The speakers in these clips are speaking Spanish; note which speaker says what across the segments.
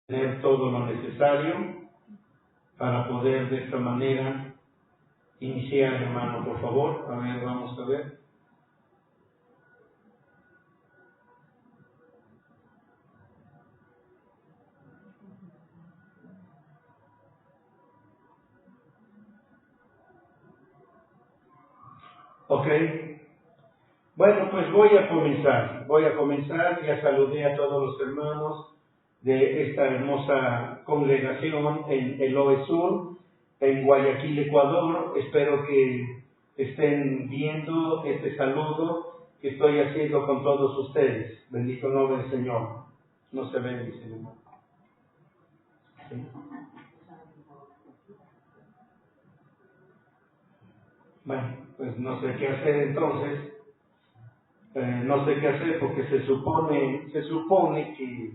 Speaker 1: tener todo lo necesario para poder de esta manera iniciar, hermano, por favor. A ver, vamos a ver. Ok. Bueno, pues voy a comenzar. Ya saludé a todos los hermanos de esta hermosa congregación en Eloe Sur, en Guayaquil, Ecuador. Espero que estén viendo este saludo que estoy haciendo con todos ustedes. Bendito nombre del Señor. No se ve, dice el hermano. ¿Sí? Bueno, pues no sé qué hacer entonces. No sé qué hacer porque se supone que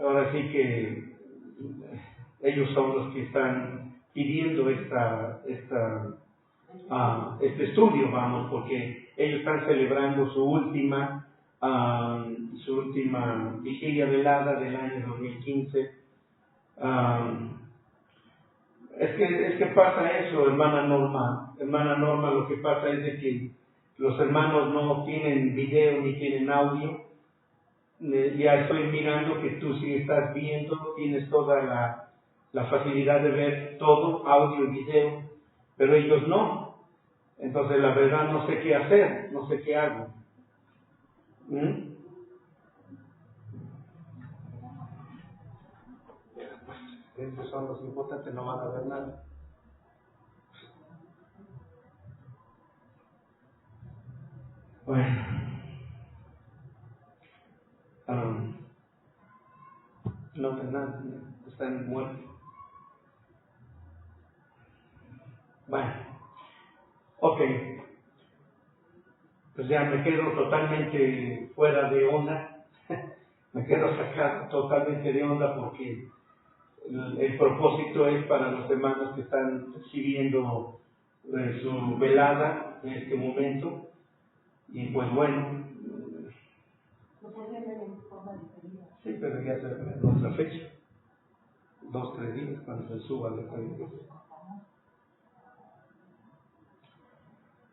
Speaker 1: ahora sí que ellos son los que están pidiendo este estudio, vamos, porque ellos están celebrando su última vigilia velada del año 2015. Es que pasa eso, hermana Norma. Hermana Norma, lo que pasa es de que los hermanos no tienen video ni tienen audio. Ya estoy mirando que tú sí estás viendo, tienes toda la facilidad de ver todo, audio y video, pero ellos no. Entonces la verdad no sé qué hacer, no sé qué hago. Estos son los importantes, no van a ver nada. Bueno. No ven nada, están muertos. Bueno, ok. Pues ya me quedo totalmente fuera de onda. Me quedo sacado totalmente de onda porque el propósito es para los hermanos que están recibiendo su velada en este momento. Y pues bueno. Sí, pero ya se ve en otra fecha. 2-3 días cuando se suba la cuenta.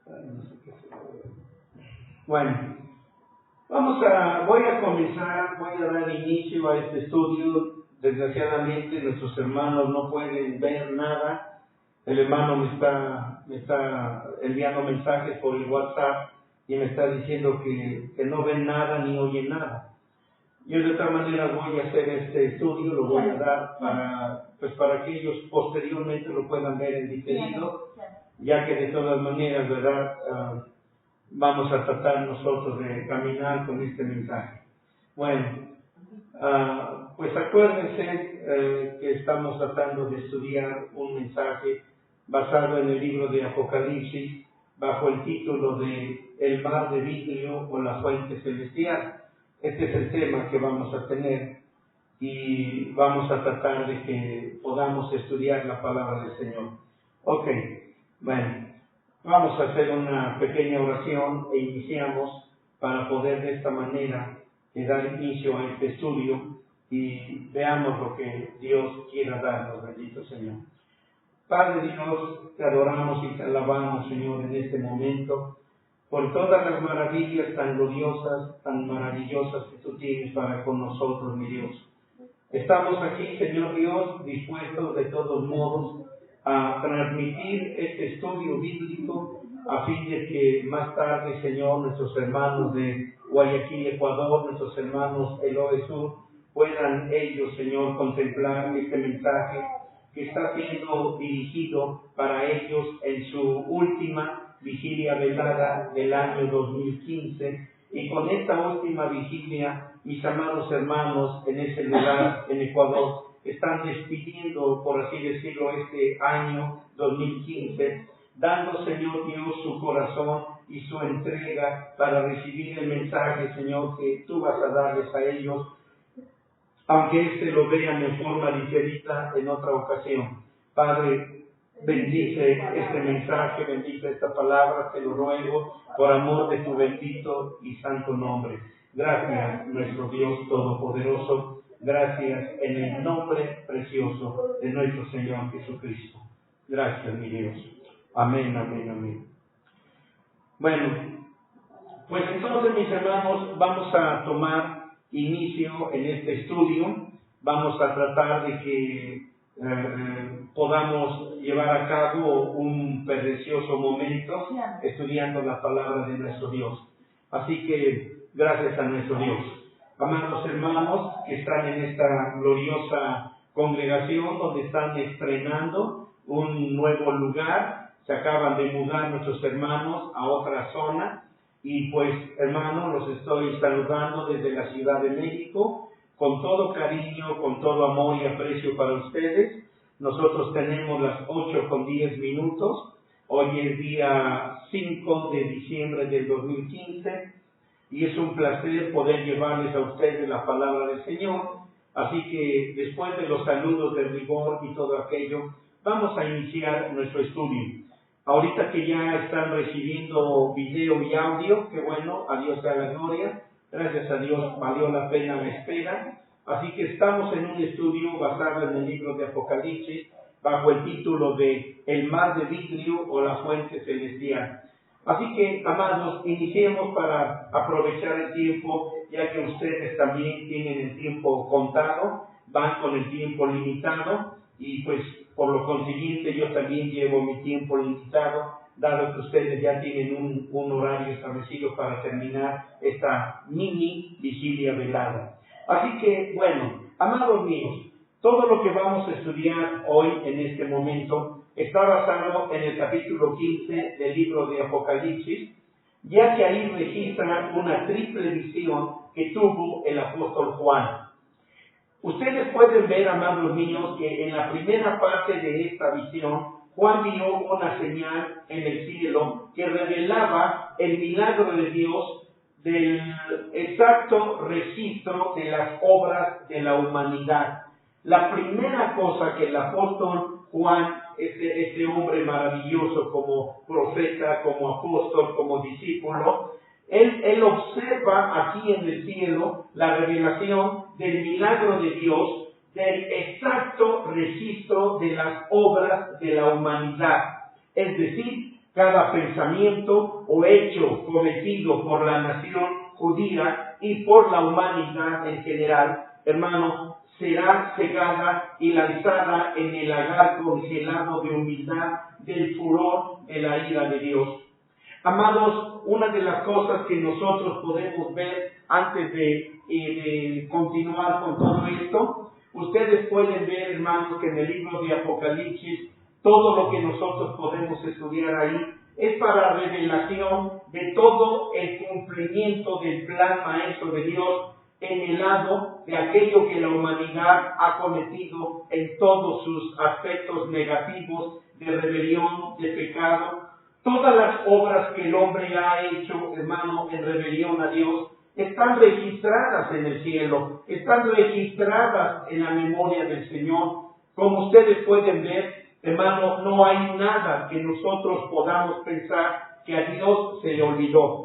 Speaker 1: No sé qué se. Bueno, voy a comenzar, voy a dar inicio a este estudio. Desgraciadamente nuestros hermanos no pueden ver nada. El hermano me está enviando mensajes por el WhatsApp y me está diciendo que no ven nada ni oyen nada. Yo de otra manera voy a hacer este estudio, lo voy a dar para que ellos posteriormente lo puedan ver en diferido, ya que de todas maneras, ¿verdad? Vamos a tratar nosotros de caminar con este mensaje. Bueno, pues acuérdense que estamos tratando de estudiar un mensaje basado en el libro de Apocalipsis, bajo el título de El mar de vidrio o la fuente celestial. Este es el tema que vamos a tener y vamos a tratar de que podamos estudiar la palabra del Señor. Ok, bueno, vamos a hacer una pequeña oración e iniciamos para poder de esta manera dar inicio a este estudio y veamos lo que Dios quiera darnos, bendito Señor. Padre Dios, te adoramos y te alabamos, Señor, en este momento, por todas las maravillas tan gloriosas, tan maravillosas que tú tienes para con nosotros, mi Dios. Estamos aquí, Señor Dios, dispuestos de todos modos a transmitir este estudio bíblico a fin de que más tarde, Señor, nuestros hermanos de Guayaquil, Ecuador, nuestros hermanos Eloe Sur, puedan ellos, Señor, contemplar este mensaje que está siendo dirigido para ellos en su última vigilia velada del año 2015. Y con esta última vigilia, mis amados hermanos en ese lugar, en Ecuador, están despidiendo, por así decirlo, este año 2015, dando, Señor Dios, su corazón y su entrega para recibir el mensaje, Señor, que tú vas a darles a ellos, aunque lo vean en forma diferida en otra ocasión. Padre, bendice este mensaje, bendice esta palabra, te lo ruego, por amor de tu bendito y santo nombre. Gracias, nuestro Dios Todopoderoso. Gracias en el nombre precioso de nuestro Señor Jesucristo. Gracias, mi Dios. Amén, amén, amén. Bueno, pues entonces, mis hermanos, vamos a tomar inicio en este estudio. Vamos a tratar de que podamos llevar a cabo un precioso momento estudiando la palabra de nuestro Dios. Así que, gracias a nuestro Dios. Amados hermanos que están en esta gloriosa congregación donde están estrenando un nuevo lugar, se acaban de mudar nuestros hermanos a otra zona y pues hermanos los estoy saludando desde la Ciudad de México con todo cariño, con todo amor y aprecio para ustedes. Nosotros tenemos las 8:10. Hoy es día 5 de diciembre del 2015 y es un placer poder llevarles a ustedes la palabra del Señor. Así que después de los saludos de rigor y todo aquello, vamos a iniciar nuestro estudio. Ahorita que ya están recibiendo video y audio, que bueno, a Dios sea la gloria, gracias a Dios valió la pena la espera. Así que estamos en un estudio basado en el libro de Apocalipsis, bajo el título de El mar de vidrio o la fuente celestial. Así que, amados, iniciemos para aprovechar el tiempo, ya que ustedes también tienen el tiempo contado, van con el tiempo limitado, y pues por lo consiguiente yo también llevo mi tiempo limitado, dado que ustedes ya tienen un horario establecido para terminar esta mini vigilia velada. Así que, bueno, amados míos, todo lo que vamos a estudiar hoy en este momento está basado en el capítulo 15 del libro de Apocalipsis, ya que ahí registra una triple visión que tuvo el apóstol Juan. Ustedes pueden ver, amados míos, que en la primera parte de esta visión, Juan vio una señal en el cielo que revelaba el milagro de Dios del exacto registro de las obras de la humanidad. La primera cosa que el apóstol Juan, este hombre maravilloso como profeta, como apóstol, como discípulo, él observa aquí en el cielo la revelación del milagro de Dios, del exacto registro de las obras de la humanidad. Es decir, cada pensamiento o hecho cometido por la nación judía y por la humanidad en general, hermano, será cegada y lanzada en el lagar congelado de humildad del furor de la ira de Dios. Amados, una de las cosas que nosotros podemos ver antes de continuar con todo esto, ustedes pueden ver, hermanos, que en el libro de Apocalipsis, todo lo que nosotros podemos estudiar ahí es para revelación de todo el cumplimiento del plan maestro de Dios en el lado de aquello que la humanidad ha cometido en todos sus aspectos negativos de rebelión, de pecado. Todas las obras que el hombre ha hecho, hermano, en rebelión a Dios, están registradas en el cielo, están registradas en la memoria del Señor. Como ustedes pueden ver, hermano, no hay nada que nosotros podamos pensar que a Dios se le olvidó.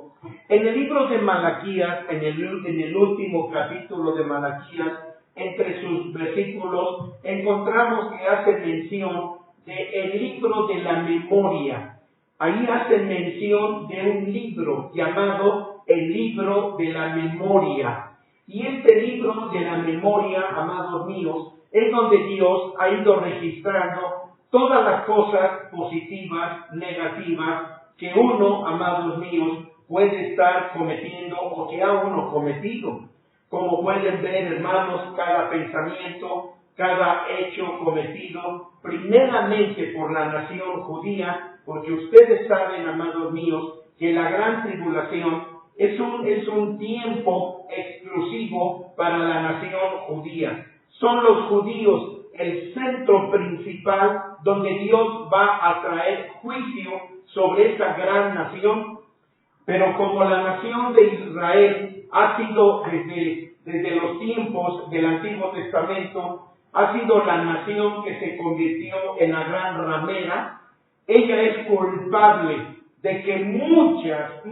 Speaker 1: En el libro de Malaquías, en el último capítulo de Malaquías, entre sus versículos, encontramos que hace mención del libro de la memoria. Ahí hace mención de un libro llamado el libro de la memoria. Y este libro de la memoria, amados míos, es donde Dios ha ido registrando todas las cosas positivas, negativas, que uno, amados míos, puede estar cometiendo o que ha uno cometido. Como pueden ver, hermanos, cada pensamiento, cada hecho cometido, primeramente por la nación judía, porque ustedes saben, amados míos, que la gran tribulación es un tiempo exclusivo para la nación judía. Son los judíos el centro principal donde Dios va a traer juicio sobre esa gran nación. Pero como la nación de Israel ha sido desde los tiempos del Antiguo Testamento, ha sido la nación que se convirtió en la gran ramera, ella es culpable de que muchas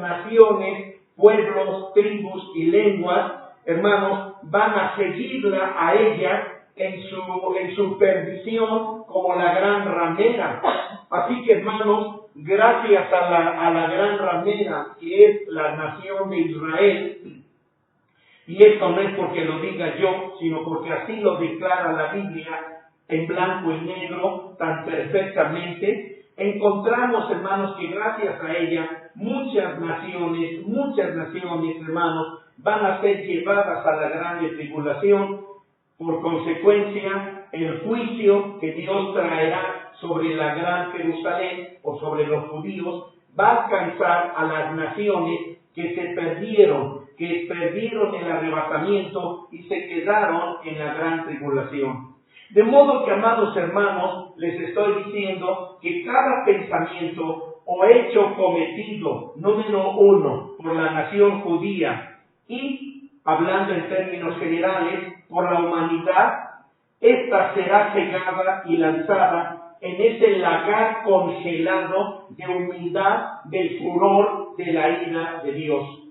Speaker 1: naciones, pueblos, tribus y lenguas, hermanos, van a seguirla a ella en su perdición como la gran ramera. Así que, hermanos, gracias a la gran ramera que es la nación de Israel, y esto no es porque lo diga yo, sino porque así lo declara la Biblia en blanco y negro tan perfectamente, encontramos, hermanos, que gracias a ella muchas naciones, hermanos, van a ser llevadas a la gran tribulación. Por consecuencia, el juicio que Dios traerá sobre la gran Jerusalén o sobre los judíos va a alcanzar a las naciones que perdieron el arrebatamiento y se quedaron en la gran tribulación. De modo que, amados hermanos, les estoy diciendo que cada pensamiento o hecho cometido, número uno, por la nación judía y, hablando en términos generales, por la humanidad, esta será cegada y lanzada en ese lagar congelado de humildad del furor de la ira de Dios.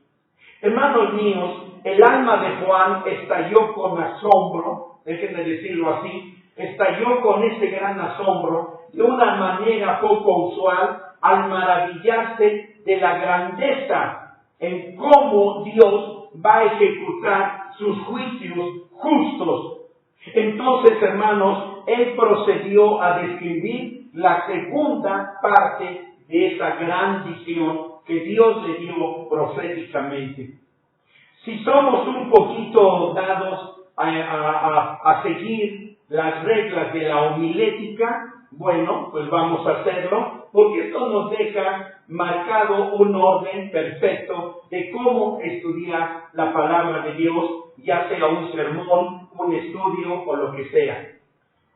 Speaker 1: Hermanos míos, el alma de Juan estalló con asombro, déjenme decirlo así, estalló con ese gran asombro de una manera poco usual al maravillarse de la grandeza en cómo Dios va a ejecutar sus juicios justos. Entonces, hermanos, él procedió a describir la segunda parte de esa gran visión que Dios le dio proféticamente. Si somos un poquito dados a seguir las reglas de la homilética, bueno, pues vamos a hacerlo, porque esto nos deja marcado un orden perfecto de cómo estudiar la palabra de Dios, ya sea un sermón, un estudio o lo que sea.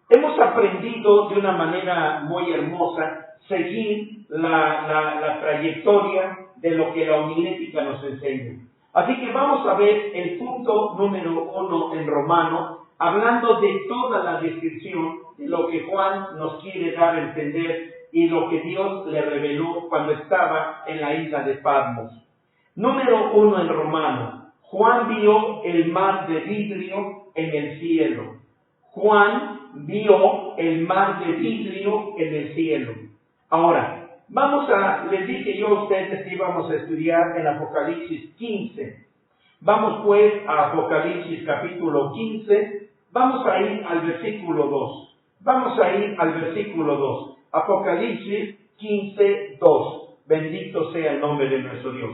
Speaker 1: Hemos aprendido de una manera muy hermosa seguir la trayectoria de lo que la homilética nos enseña. Así que vamos a ver el punto número 1 en Romano, hablando de toda la descripción de lo que Juan nos quiere dar a entender y lo que Dios le reveló cuando estaba en la isla de Patmos. Número 1 en Romano. Juan vio el mar de vidrio en el cielo. Juan vio el mar de vidrio en el cielo. Ahora, les dije yo a ustedes que íbamos a estudiar en Apocalipsis 15. Vamos pues a Apocalipsis capítulo 15. Vamos a ir al versículo 2. Apocalipsis 15, 2. Bendito sea el nombre de nuestro Dios.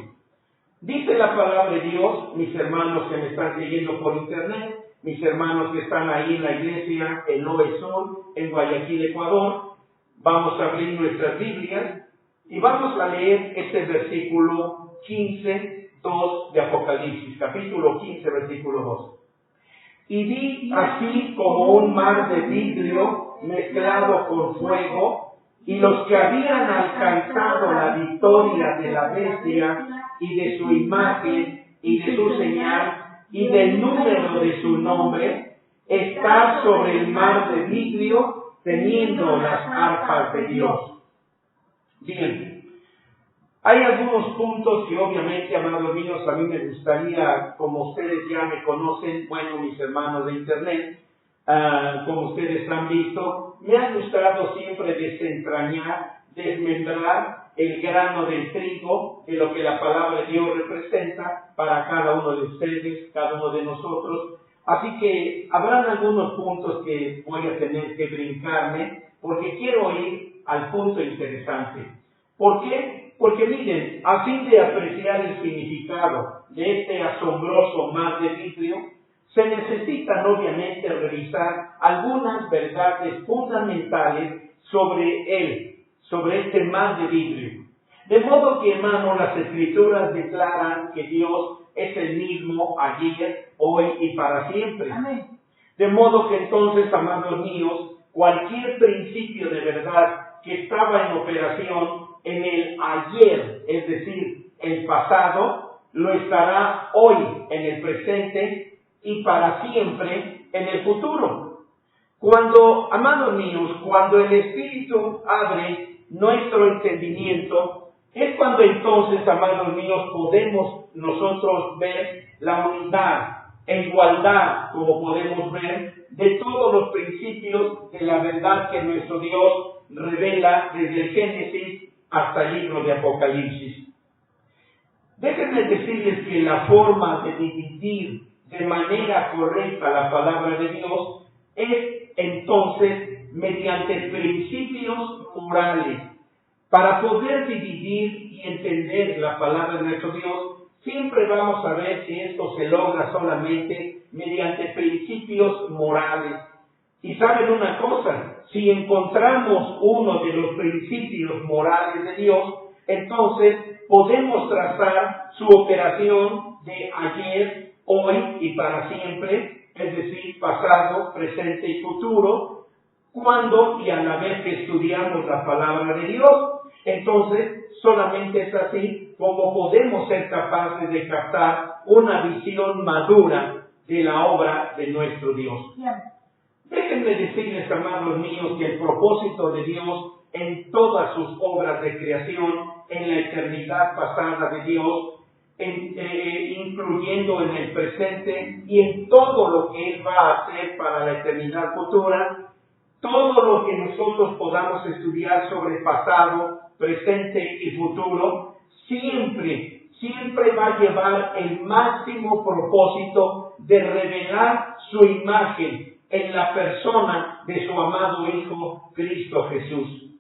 Speaker 1: Dice la palabra de Dios, mis hermanos que me están siguiendo por internet, mis hermanos que están ahí en la iglesia, en Loe Sur, en Guayaquil, Ecuador. Vamos a abrir nuestras Biblias y vamos a leer este versículo 15, 2 de Apocalipsis, capítulo 15, versículo 2. Y vi así como un mar de vidrio mezclado con fuego, y los que habían alcanzado la victoria de la bestia y de su imagen y de su señal y del número de su nombre, estar sobre el mar de vidrio teniendo las arpas de Dios. Bien, hay algunos puntos que obviamente, amados míos, a mí me gustaría, como ustedes ya me conocen, bueno, mis hermanos de internet, como ustedes han visto, me ha gustado siempre desentrañar, desmembrar el grano del trigo de lo que la palabra de Dios representa para cada uno de ustedes, cada uno de nosotros. Así que habrán algunos puntos que voy a tener que brincarme, porque quiero ir al punto interesante. ¿Por qué? Porque miren, a fin de apreciar el significado de este asombroso mar de vidrio, se necesitan obviamente revisar algunas verdades fundamentales sobre él, sobre este mar de vidrio. De modo que, hermano, las Escrituras declaran que Dios es el mismo ayer, hoy y para siempre. Amén. De modo que entonces, amados míos, cualquier principio de verdad que estaba en operación en el ayer, es decir, el pasado, lo estará hoy en el presente y para siempre en el futuro. Cuando, amados míos, cuando el Espíritu abre nuestro entendimiento, es cuando entonces, amados míos, podemos nosotros ver la unidad e igualdad, como podemos ver, de todos los principios de la verdad que nuestro Dios revela desde el Génesis hasta el libro de Apocalipsis. Déjenme decirles que la forma de dividir de manera correcta la palabra de Dios es entonces mediante principios morales. Para poder dividir y entender la palabra de nuestro Dios, siempre vamos a ver si esto se logra solamente mediante principios morales. Y saben una cosa, si encontramos uno de los principios morales de Dios, entonces podemos trazar su operación de ayer, hoy y para siempre, es decir, pasado, presente y futuro, cuando y a la vez que estudiamos la palabra de Dios. Entonces, solamente es así como podemos ser capaces de captar una visión madura de la obra de nuestro Dios. Déjenme decirles, amados míos, que el propósito de Dios en todas sus obras de creación, en la eternidad pasada de Dios, incluyendo en el presente y en todo lo que Él va a hacer para la eternidad futura, todo lo que nosotros podamos estudiar sobre pasado, presente y futuro, siempre va a llevar el máximo propósito de revelar su imagen en la persona de su amado Hijo Cristo Jesús,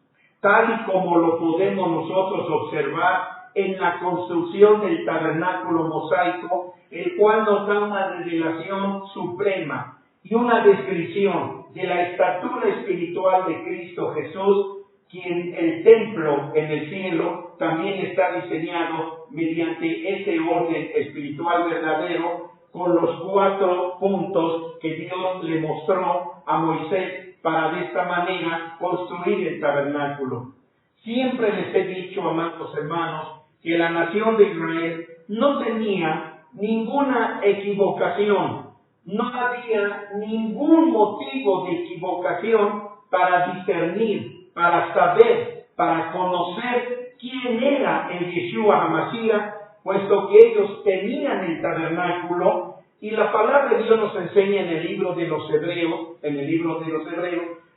Speaker 1: tal y como lo podemos nosotros observar en la construcción del tabernáculo mosaico, el cual nos da una revelación suprema y una descripción de la estatura espiritual de Cristo Jesús, quien el templo en el cielo también está diseñado mediante ese orden espiritual verdadero, con los 4 puntos que Dios le mostró a Moisés para de esta manera construir el tabernáculo. Siempre les he dicho, amados hermanos, que la nación de Israel no tenía ninguna equivocación, no había ningún motivo de equivocación para discernir, para saber, para conocer quién era el Yeshua HaMashiach, puesto que ellos tenían el tabernáculo, y la palabra de Dios nos enseña en el libro de los Hebreos,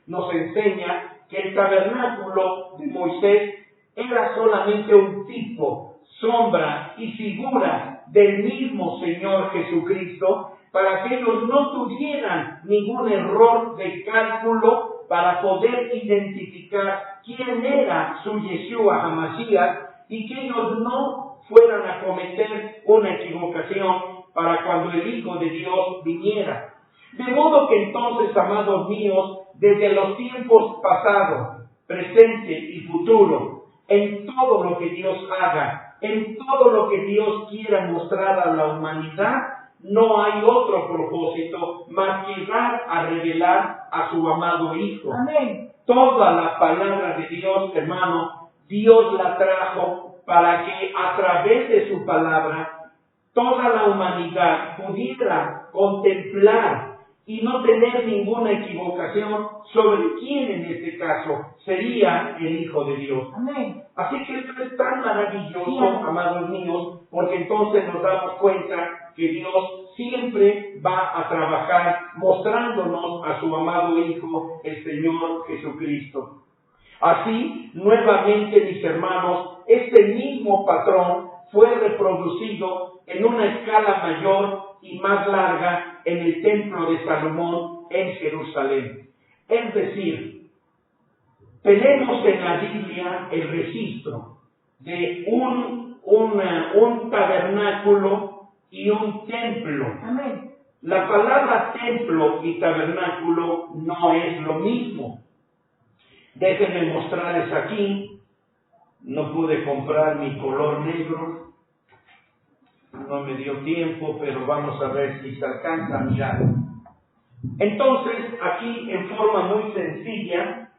Speaker 1: nos enseña que el tabernáculo de Moisés era solamente un tipo, sombra y figura del mismo Señor Jesucristo, para que ellos no tuvieran ningún error de cálculo para poder identificar quién era su Yeshua HaMashiach y que ellos no fueran a cometer una equivocación para cuando el Hijo de Dios viniera. De modo que entonces, amados míos, desde los tiempos pasados, presente y futuro, en todo lo que Dios haga, en todo lo que Dios quiera mostrar a la humanidad, no hay otro propósito más que dar a revelar a su amado Hijo. Amén. Toda la palabra de Dios, hermano, Dios la trajo para que a través de su palabra toda la humanidad pudiera contemplar y no tener ninguna equivocación sobre quién en este caso sería el Hijo de Dios. Amén. Así que esto es tan maravilloso, amados míos, porque entonces nos damos cuenta que Dios siempre va a trabajar mostrándonos a su amado Hijo, el Señor Jesucristo. Así, nuevamente, mis hermanos, este mismo patrón fue reproducido en una escala mayor y más larga en el templo de Salomón en Jerusalén. Es decir, tenemos en la Biblia el registro de un tabernáculo y un templo. Amén. La palabra templo y tabernáculo no es lo mismo. Déjenme mostrarles aquí. No pude comprar mi color negro. No me dio tiempo, pero vamos a ver si se alcanza a mirar. Entonces, aquí en forma muy sencilla,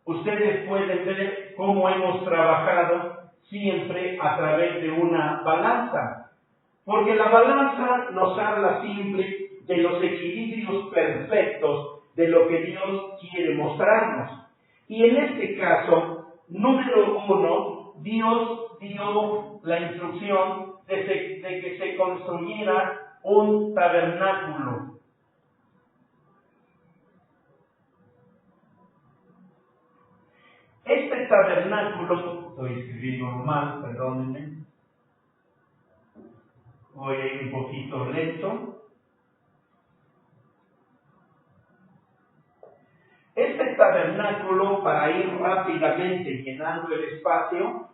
Speaker 1: ustedes pueden ver cómo hemos trabajado siempre a través de una balanza. Porque la balanza nos habla siempre de los equilibrios perfectos de lo que Dios quiere mostrarnos. Y en este caso, número 1, Dios dio la instrucción de que se construyera un tabernáculo. Este tabernáculo, estoy escribiendo mal, perdónenme, voy a ir un poquito lento. Este tabernáculo, para ir rápidamente llenando el espacio,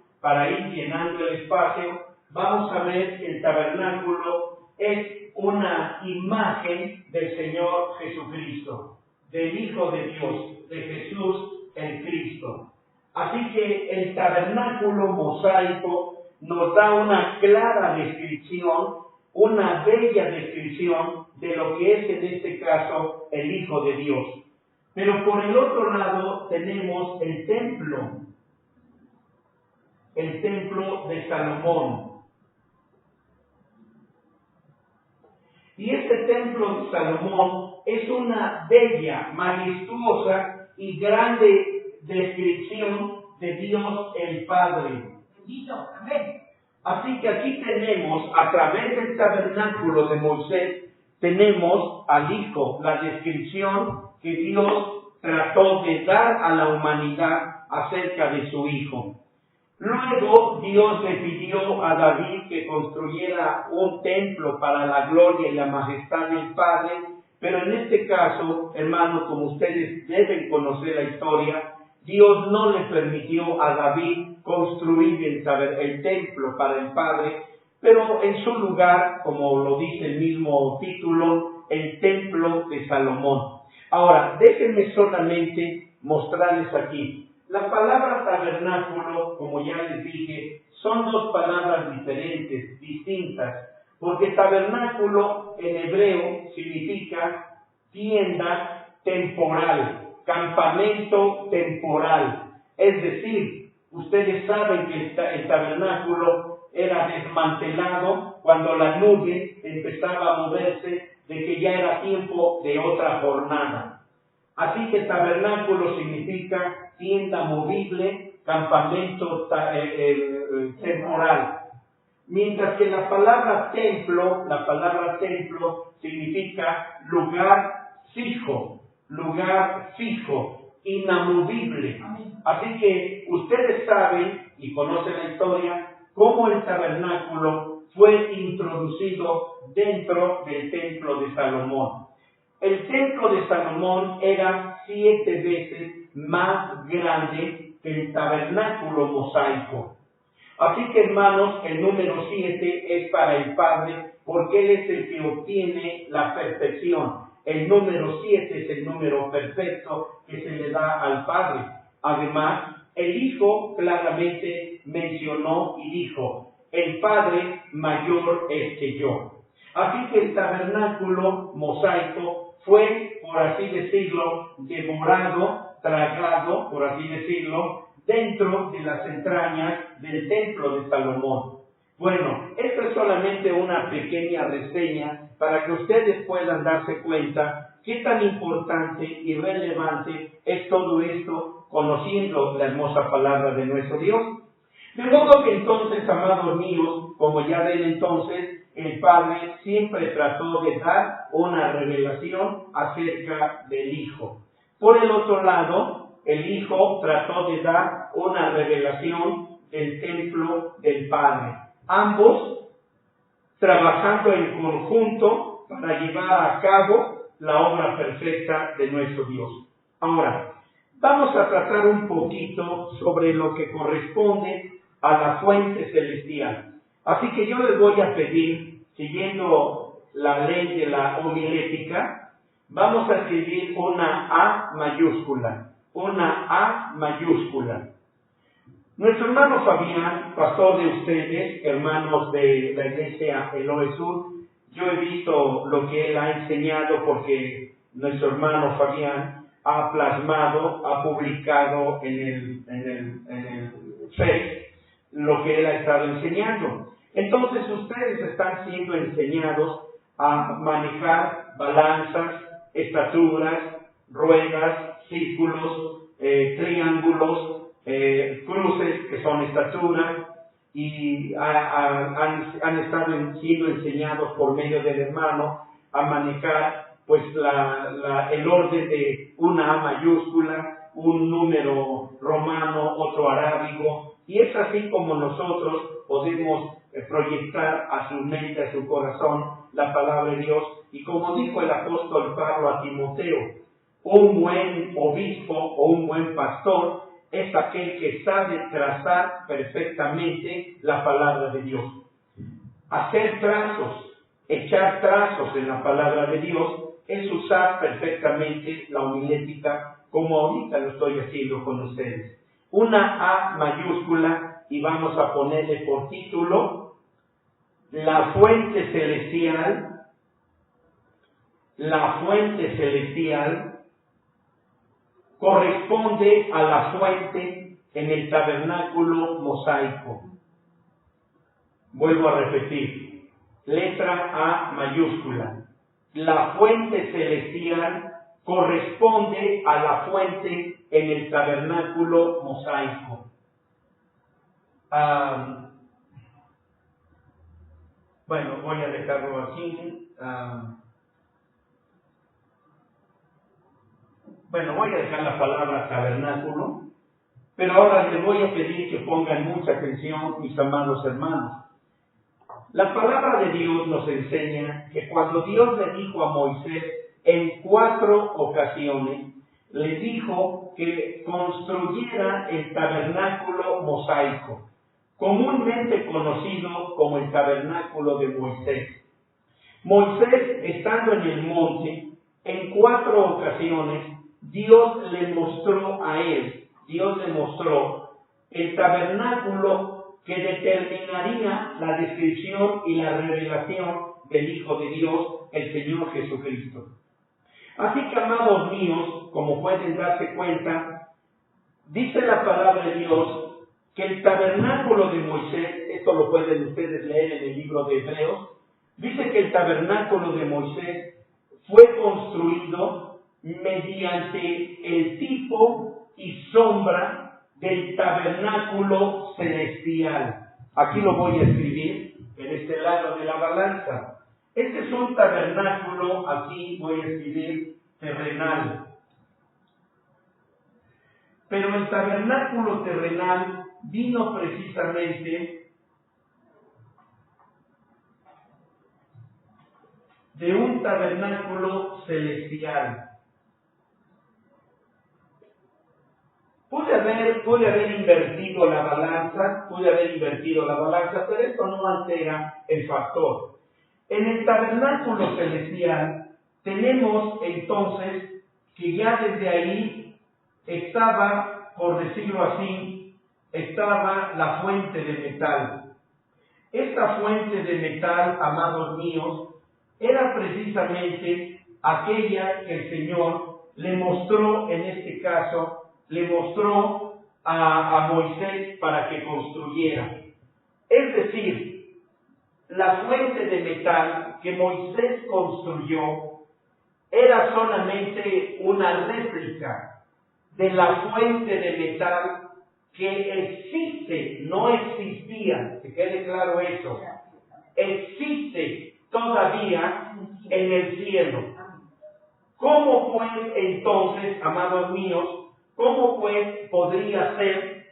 Speaker 1: vamos a ver que el tabernáculo es una imagen del Señor Jesucristo, del Hijo de Dios, de Jesús el Cristo. Así que el tabernáculo mosaico nos da una clara descripción, una bella descripción de lo que es en este caso el Hijo de Dios. Pero por el otro lado tenemos el templo de Salomón. Y este templo de Salomón es una bella, majestuosa y grande descripción de Dios el Padre. Amén. Así que aquí tenemos, a través del tabernáculo de Moisés, tenemos al Hijo, la descripción que Dios trató de dar a la humanidad acerca de su Hijo. Luego Dios le pidió a David que construyera un templo para la gloria y la majestad del Padre, pero en este caso, hermanos, como ustedes deben conocer la historia, Dios no le permitió a David construir el templo para el Padre, pero en su lugar, como lo dice el mismo título, el templo de Salomón. Ahora, déjenme solamente mostrarles aquí. La palabra tabernáculo, como ya les dije, son dos palabras diferentes, distintas, porque tabernáculo en hebreo significa tienda temporal, campamento temporal. Es decir, ustedes saben que el tabernáculo era desmantelado cuando la nube empezaba a moverse, de que ya era tiempo de otra jornada. Así que tabernáculo significa tienda movible, campamento temporal. Mientras que la palabra templo significa lugar fijo, inamovible. Así que ustedes saben y conocen la historia cómo el tabernáculo fue introducido dentro del templo de Salomón. El templo de Salomón era 7 veces más grande que el tabernáculo mosaico. Así que, hermanos, el número 7 es para el Padre, porque Él es el que obtiene la perfección. El número 7 es el número perfecto que se le da al Padre. Además, el Hijo claramente mencionó y dijo: el Padre mayor es que yo. Así que el tabernáculo mosaico fue, por así decirlo, devorado, tragado, por así decirlo, dentro de las entrañas del templo de Salomón. Bueno, esto es solamente una pequeña reseña para que ustedes puedan darse cuenta qué tan importante y relevante es todo esto, conociendo la hermosa palabra de nuestro Dios. De modo que entonces, amados míos, como ya ven entonces, el Padre siempre trató de dar una revelación acerca del Hijo. Por el otro lado, el Hijo trató de dar una revelación del templo del Padre. Ambos trabajando en conjunto para llevar a cabo la obra perfecta de nuestro Dios. Ahora, vamos a tratar un poquito sobre lo que corresponde a la fuente celestial. Así que yo les voy a pedir, siguiendo la ley de la homilética, vamos a escribir una A mayúscula. Nuestro hermano Fabián, pastor de ustedes, hermanos de la iglesia Elohe Sur, yo he visto lo que él ha enseñado porque nuestro hermano Fabián ha plasmado, ha publicado en el Face lo que él ha estado enseñando. Entonces ustedes están siendo enseñados a manejar balanzas, estaturas, ruedas, círculos, triángulos, cruces que son estaturas, y han estado siendo enseñados por medio del hermano a manejar pues el orden de una A mayúscula, un número romano, otro arábigo, y es así como nosotros podemos proyectar a su mente, a su corazón, la palabra de Dios. Y como dijo el apóstol Pablo a Timoteo, un buen obispo o un buen pastor es aquel que sabe trazar perfectamente la palabra de Dios. Hacer trazos, echar trazos en la palabra de Dios, es usar perfectamente la homilética como ahorita lo estoy haciendo con ustedes. Una A mayúscula y vamos a ponerle por título La fuente celestial. La fuente celestial corresponde a la fuente en el tabernáculo mosaico. Vuelvo a repetir, letra A mayúscula. La fuente celestial corresponde a la fuente en el tabernáculo mosaico. Bueno, voy a dejarlo aquí. Voy a dejar la palabra tabernáculo, pero ahora les voy a pedir que pongan mucha atención, mis amados hermanos. La palabra de Dios nos enseña que cuando Dios le dijo a Moisés en 4 ocasiones, le dijo que construyera el tabernáculo mosaico, comúnmente conocido como el tabernáculo de Moisés. Moisés, estando en el monte, en 4 ocasiones, Dios le mostró el tabernáculo que determinaría la descripción y la revelación del Hijo de Dios, el Señor Jesucristo. Así que, amados míos, como pueden darse cuenta, dice la palabra de Dios que el tabernáculo de Moisés, esto lo pueden ustedes leer en el libro de Hebreos, dice que el tabernáculo de Moisés fue construido mediante el tipo y sombra del tabernáculo celestial. Aquí lo voy a escribir en este lado de la balanza. Este es un tabernáculo, aquí voy a escribir terrenal. Pero el tabernáculo terrenal vino precisamente de un tabernáculo celestial. Pude haber invertido la balanza, pero esto no altera el factor. En el tabernáculo celestial tenemos entonces que ya desde ahí estaba, por decirlo así, estaba la fuente de metal. Esta fuente de metal, amados míos, era precisamente aquella que el Señor le mostró, en este caso, le mostró a Moisés para que construyera. Es decir, la fuente de metal que Moisés construyó era solamente una réplica de la fuente de metal que existe, no existía, que quede claro eso, existe todavía en el cielo. ¿Cómo pues entonces, amados míos, cómo pues podría ser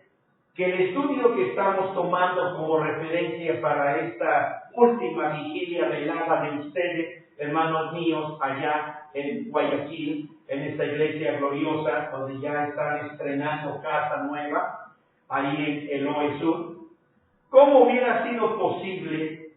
Speaker 1: que el estudio que estamos tomando como referencia para esta última vigilia velada de ustedes, hermanos míos, allá en Guayaquil, en esta iglesia gloriosa, donde ya están estrenando casa nueva, ahí en el Eloe Sur, cómo hubiera sido posible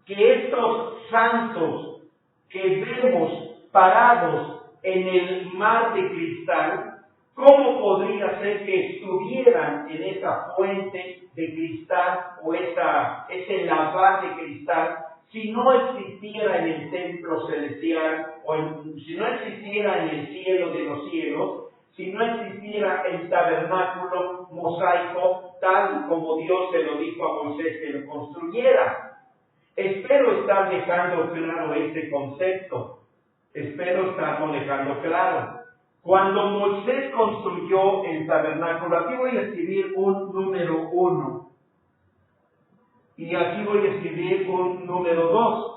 Speaker 1: que estos santos que vemos parados en el mar de cristal, ¿cómo podría ser que estuvieran en esa fuente de cristal o ese lavar de cristal si no existiera en el templo celestial o si no existiera en el cielo de los cielos, si no existiera el tabernáculo mosaico tal como Dios se lo dijo a Moisés que lo construyera? Espero estar dejando claro este concepto. Cuando Moisés construyó el tabernáculo, aquí voy a escribir un número 1. y aquí voy a escribir un número 2.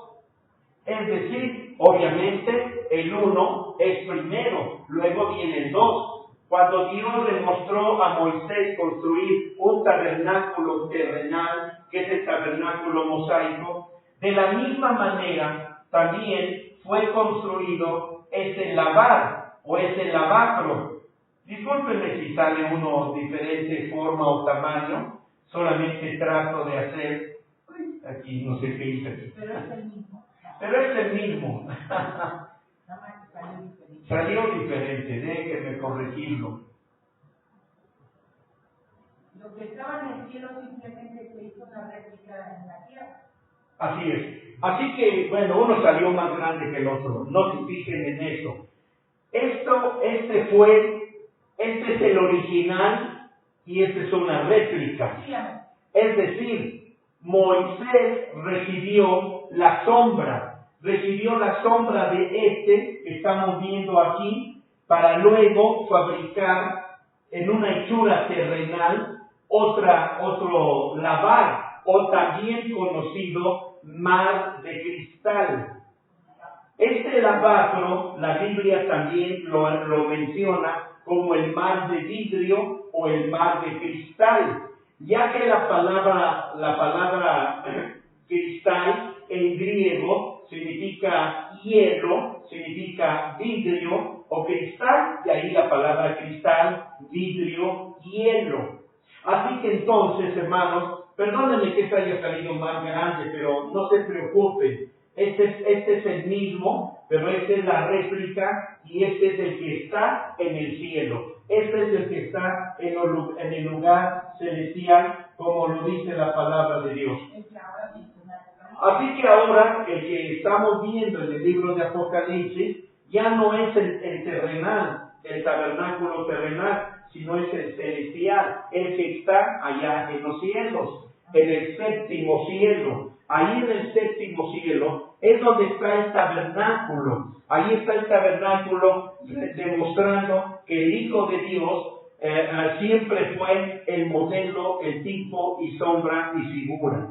Speaker 1: Es decir, obviamente el 1 es primero, luego viene el 2. Cuando Dios le mostró a Moisés construir un tabernáculo terrenal, que es el tabernáculo mosaico, de la misma manera también fue construido ese lavar o ese lavacro. Discúlpenme si sale uno diferente forma o tamaño, solamente trato de hacer, aquí no sé qué hice aquí. Pero es el mismo. Pero es el mismo. Salió diferente, déjenme corregirlo.
Speaker 2: Lo que estaba en el cielo simplemente se hizo una réplica en la tierra.
Speaker 1: Así es. Así que, bueno, uno salió más grande que el otro. No se fijen en eso. Este es el original y esta es una réplica. Es decir, Moisés recibió la sombra de este que estamos viendo aquí, para luego fabricar en una hechura terrenal otro lavar, o también conocido mar de cristal. Este lavacro, la Biblia también lo menciona como el mar de vidrio o el mar de cristal, ya que la palabra cristal en griego significa hielo, significa vidrio o cristal, de ahí la palabra cristal, vidrio, hielo. Así que entonces, hermanos, perdónenme que este haya salido más grande, pero no se preocupen. Este es el mismo, pero esta es la réplica y este es el que está en el cielo. Este es el que está en el lugar celestial, como lo dice la palabra de Dios. Así que ahora el que estamos viendo en el libro de Apocalipsis ya no es el terrenal, el tabernáculo terrenal, sino es el celestial, el que está allá en los cielos, en el séptimo cielo. Ahí en el séptimo cielo es donde está el tabernáculo. Ahí está el tabernáculo demostrando que el Hijo de Dios siempre fue el modelo, el tipo y sombra y figura.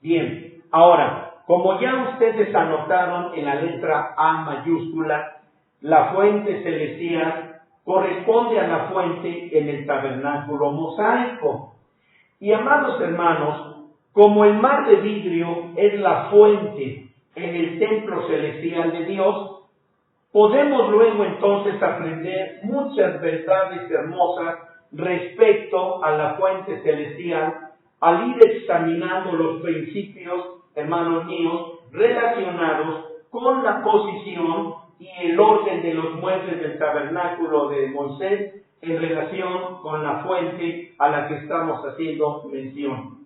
Speaker 1: Bien, ahora, como ya ustedes anotaron en la letra A mayúscula, la fuente celestial corresponde a la fuente en el tabernáculo mosaico. Y amados hermanos, como el mar de vidrio es la fuente en el templo celestial de Dios, podemos luego entonces aprender muchas verdades hermosas respecto a la fuente celestial al ir examinando los principios, hermanos míos, relacionados con la posición y el orden de los muebles del tabernáculo de Moisés en relación con la fuente a la que estamos haciendo mención.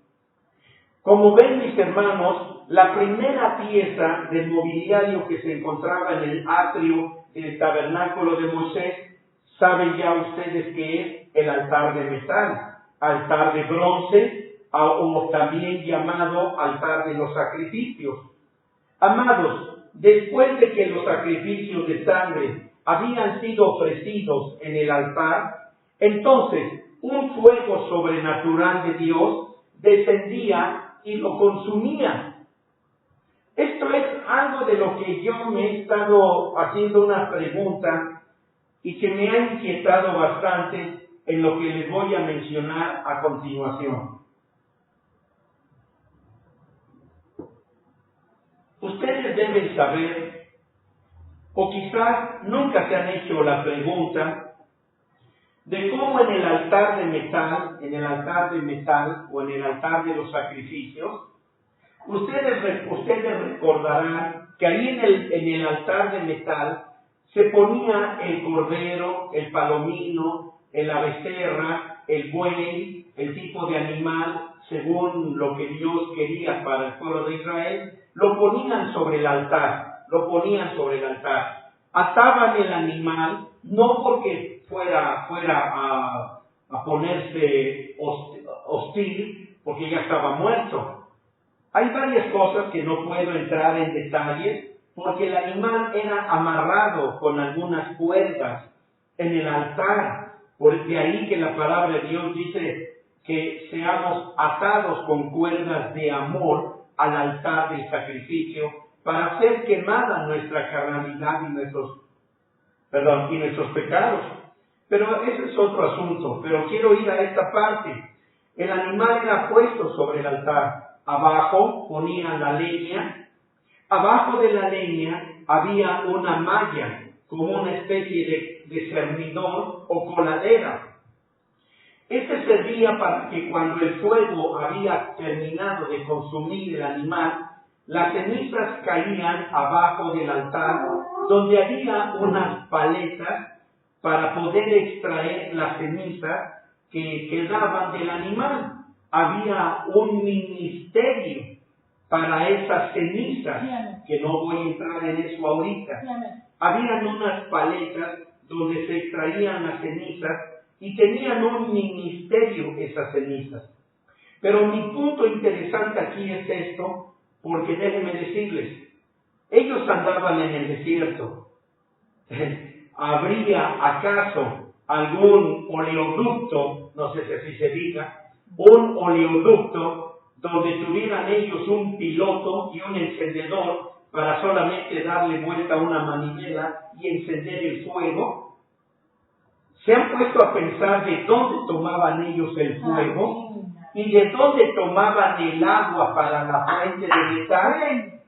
Speaker 1: Como ven, mis hermanos, la primera pieza del mobiliario que se encontraba en el atrio del tabernáculo de Moisés, saben ya ustedes que es el altar de metal, altar de bronce, o también llamado altar de los sacrificios. Amados, después de que los sacrificios de sangre habían sido ofrecidos en el altar, entonces un fuego sobrenatural de Dios descendía y lo consumía. Esto es algo de lo que yo me he estado haciendo una pregunta y que me ha inquietado bastante en lo que les voy a mencionar a continuación. Ustedes deben saber, o quizás nunca se han hecho la pregunta, de cómo en el altar de metal o en el altar de los sacrificios, ustedes recordarán que ahí en el altar de metal se ponía el cordero, el palomino, la becerra, el buey, el tipo de animal, según lo que Dios quería para el pueblo de Israel, lo ponían sobre el altar. Ataban el animal, no porque fuera a ponerse hostil, porque ya estaba muerto. Hay varias cosas que no puedo entrar en detalles, porque el animal era amarrado con algunas cuerdas en el altar. Porque ahí que la palabra de Dios dice que seamos atados con cuerdas de amor al altar del sacrificio para hacer quemada nuestra carnalidad y nuestros pecados. Pero ese es otro asunto, pero quiero ir a esta parte. El animal era puesto sobre el altar. Abajo ponían la leña. Abajo de la leña había una malla, como una especie de cernidor o coladera. Este servía para que cuando el fuego había terminado de consumir el animal, las cenizas caían abajo del altar, donde había unas paletas para poder extraer las cenizas que quedaban del animal. Había un ministerio para esas cenizas, que no voy a entrar en eso ahorita. Habían unas paletas donde se extraían las cenizas y tenían un ministerio esas cenizas. Pero mi punto interesante aquí es esto, porque déjenme decirles, ellos andaban en el desierto. ¿Habría acaso algún oleoducto, no sé si así se diga, un oleoducto donde tuvieran ellos un piloto y un encendedor para solamente darle vuelta a una manivela y encender el fuego? ¿Se han puesto a pensar de dónde tomaban ellos el fuego y de dónde tomaban el agua para la fuente de metal?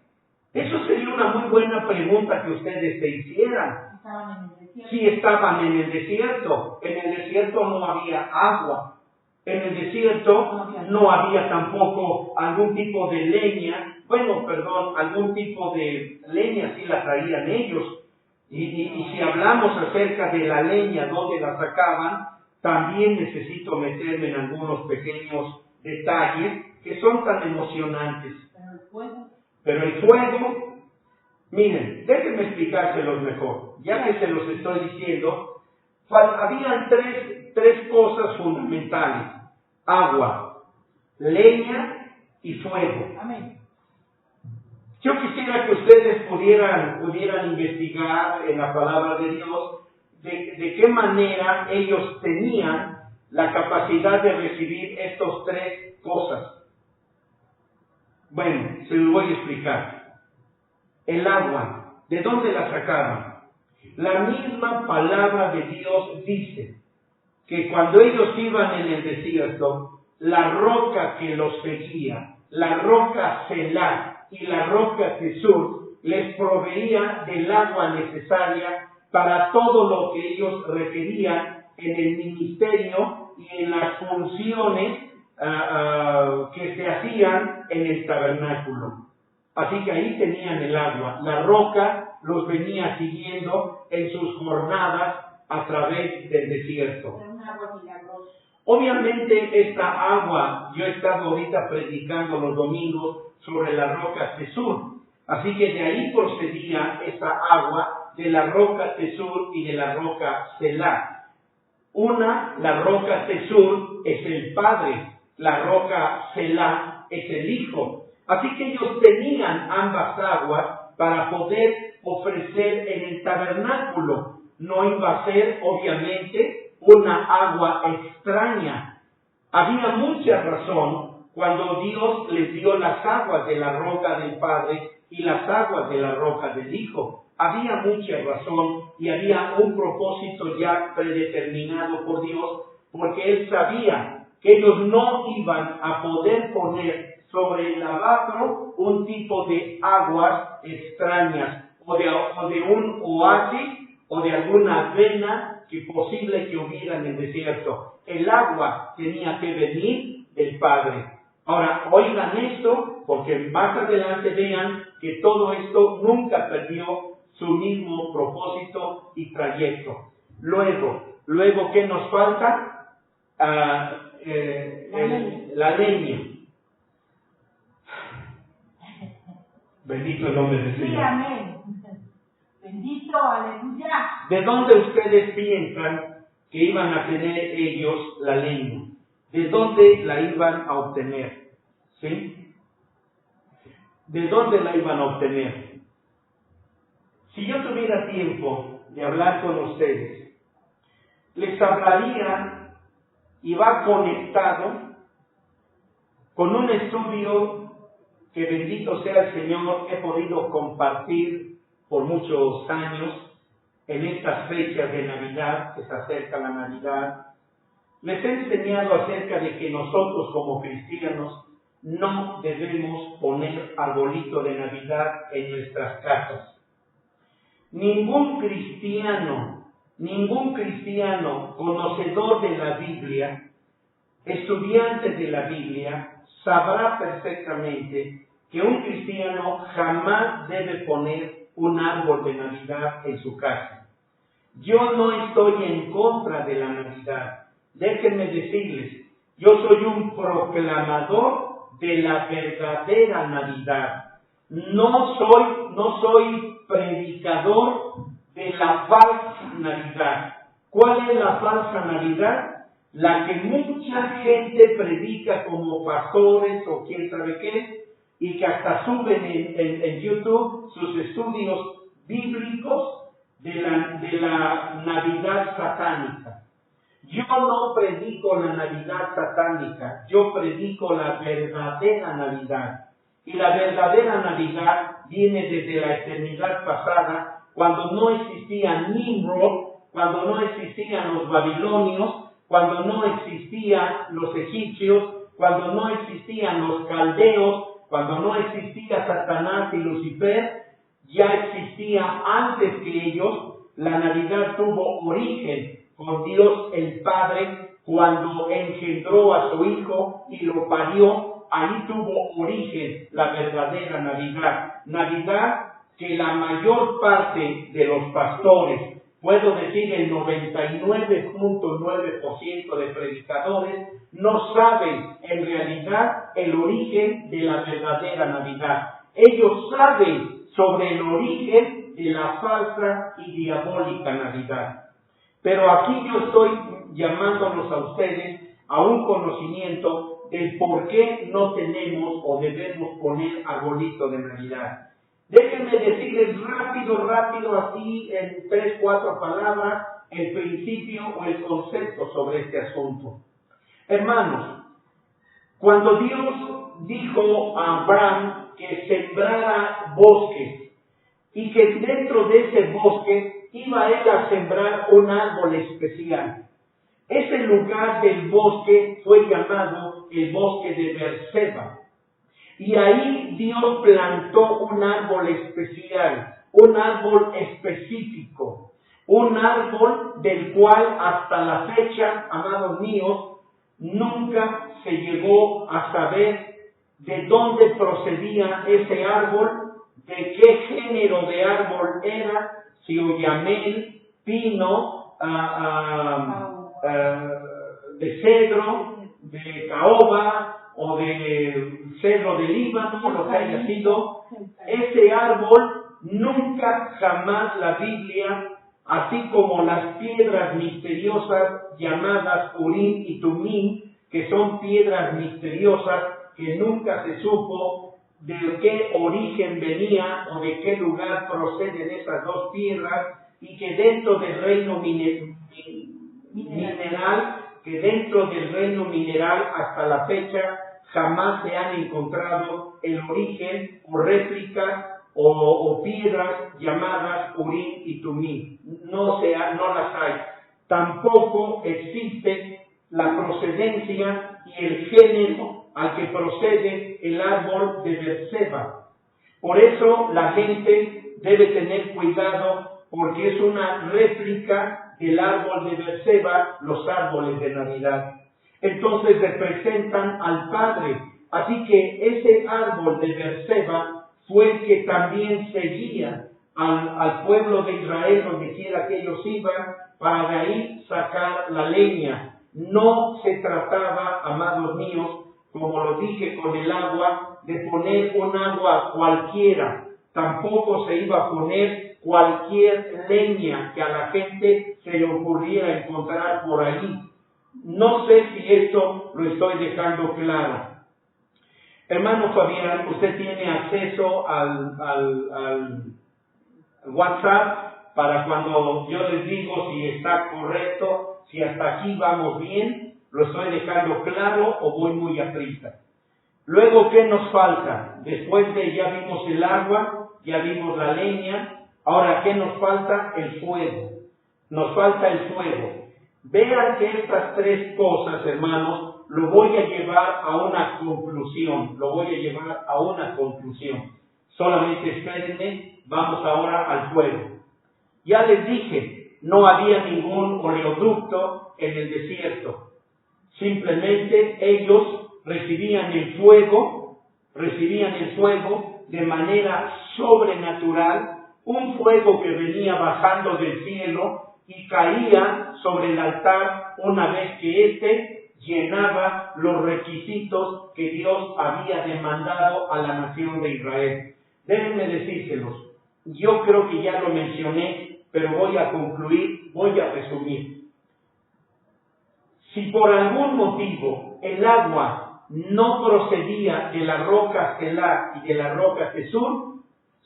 Speaker 1: Eso sería una muy buena pregunta que ustedes se hicieran. Si estaban en el desierto. En el desierto no había agua. En el desierto no había tampoco algún tipo de leña. Algún tipo de leña sí la traían ellos. Y si hablamos acerca de la leña, donde la sacaban, también necesito meterme en algunos pequeños detalles que son tan emocionantes. Pero el fuego, miren, déjenme explicárselos mejor. Ya que se los estoy diciendo, habían tres cosas fundamentales: agua, leña y fuego.
Speaker 2: Amén.
Speaker 1: Yo quisiera que ustedes pudieran investigar en la palabra de Dios de qué manera ellos tenían la capacidad de recibir estas tres cosas. Bueno, se los voy a explicar. El agua, ¿de dónde la sacaban? La misma palabra de Dios dice que cuando ellos iban en el desierto, la roca que los seguía, la roca Selá y la roca Tesur, les proveía del agua necesaria para todo lo que ellos requerían en el ministerio y en las funciones que se hacían en el tabernáculo. Así que ahí tenían el agua. La roca los venía siguiendo en sus jornadas a través del desierto. Obviamente esta agua, yo he estado ahorita predicando los domingos sobre la roca Tesur. Así que de ahí procedía esa agua de la roca Tesur y de la roca Selá. La roca Tesur es el padre, la roca Selá es el hijo. Así que ellos tenían ambas aguas para poder ofrecer en el tabernáculo. No iba a ser, obviamente, una agua extraña. Había mucha razón cuando Dios les dio las aguas de la roca del Padre y las aguas de la roca del Hijo. Había mucha razón y había un propósito ya predeterminado por Dios, porque Él sabía que ellos no iban a poder poner sobre el lavacro un tipo de aguas extrañas o de un oasis o de alguna vena que posible que hubiera en el desierto. El agua tenía que venir del Padre. Ahora, oigan esto, porque más adelante vean que todo esto nunca perdió su mismo propósito y trayecto. Luego ¿qué nos falta? La leña. Bendito el nombre del Señor.
Speaker 2: Sí, amén. Bendito, aleluya.
Speaker 1: ¿De dónde ustedes piensan que iban a tener ellos la leña? ¿De dónde la iban a obtener? ¿Sí? ¿De dónde la iban a obtener? Si yo tuviera tiempo de hablar con ustedes, les hablaría y va conectado con un estudio que, bendito sea el Señor, he podido compartir por muchos años en estas fechas de Navidad, que se acerca la Navidad. Les he enseñado acerca de que nosotros como cristianos no debemos poner arbolito de Navidad en nuestras casas. Ningún cristiano conocedor de la Biblia, estudiante de la Biblia, sabrá perfectamente que un cristiano jamás debe poner un árbol de Navidad en su casa. Yo no estoy en contra de la Navidad. Déjenme decirles, yo soy un proclamador de la verdadera Navidad. No soy predicador de la falsa Navidad. ¿Cuál es la falsa Navidad? La que mucha gente predica como pastores o quién sabe qué, y que hasta suben en YouTube sus estudios bíblicos de la Navidad satánica. Yo no predico la Navidad satánica, yo predico la verdadera Navidad. Y la verdadera Navidad viene desde la eternidad pasada, cuando no existía Nimrod, cuando no existían los babilonios, cuando no existían los egipcios, cuando no existían los caldeos, cuando no existía Satanás y Lucifer, ya existía antes que ellos. La Navidad tuvo origen con Dios el Padre cuando engendró a su Hijo y lo parió. Ahí tuvo origen la verdadera Navidad. Navidad que la mayor parte de los pastores, puedo decir el 99.9% de predicadores, no saben en realidad el origen de la verdadera Navidad. Ellos saben sobre el origen de la falsa y diabólica Navidad. Pero aquí yo estoy llamándolos a ustedes a un conocimiento del por qué no tenemos o debemos poner arbolito de Navidad. Déjenme decirles rápido, así en 3, 4 palabras, el principio o el concepto sobre este asunto. Hermanos, cuando Dios dijo a Abraham que sembrara bosques y que dentro de ese bosque iba él a sembrar un árbol especial, ese lugar del bosque fue llamado el bosque de Berseba. Y ahí Dios plantó un árbol especial, un árbol específico, un árbol del cual hasta la fecha, amados míos, nunca se llegó a saber de dónde procedía ese árbol, de qué género de árbol era, si oyamel, pino, de cedro, de caoba, o de cedro de Líbano, lo que haya sido. Ese árbol nunca jamás la Biblia, así como las piedras misteriosas llamadas Urim y Tumim, que son piedras misteriosas que nunca se supo de qué origen venía o de qué lugar proceden esas dos piedras, y que dentro del reino mineral hasta la fecha jamás se han encontrado el origen o réplicas o piedras llamadas Urim y Tumim. No las hay. Tampoco existe la procedencia y el género al que procede el árbol de Berseba. Por eso la gente debe tener cuidado, porque es una réplica del árbol de Berseba, los árboles de Navidad. Entonces representan al Padre. Así que ese árbol de Berseba fue el que también seguía al pueblo de Israel donde quiera que ellos iban, para de ahí sacar la leña. No se trataba, amados míos, como lo dije con el agua, de poner un agua cualquiera. Tampoco se iba a poner cualquier leña que a la gente se le ocurriera encontrar por ahí. No sé si esto lo estoy dejando claro. Hermano Fabián, usted tiene acceso al WhatsApp para cuando yo les digo si está correcto, si hasta aquí vamos bien. ¿Lo estoy dejando claro o voy muy aprisa? Luego, ¿qué nos falta? Después de ya vimos el agua, ya vimos la leña, ahora, ¿qué nos falta? El fuego. Nos falta el fuego. Vean que estas tres cosas, hermanos, lo voy a llevar a una conclusión. Solamente espérenme, vamos ahora al fuego. Ya les dije, no había ningún oleoducto en el desierto. Simplemente ellos recibían el fuego de manera sobrenatural, un fuego que venía bajando del cielo y caía sobre el altar una vez que éste llenaba los requisitos que Dios había demandado a la nación de Israel. Déjenme decírselos, yo creo que ya lo mencioné, pero voy a concluir, voy a resumir. Si por algún motivo el agua no procedía de la roca Selah y de la roca Jesús,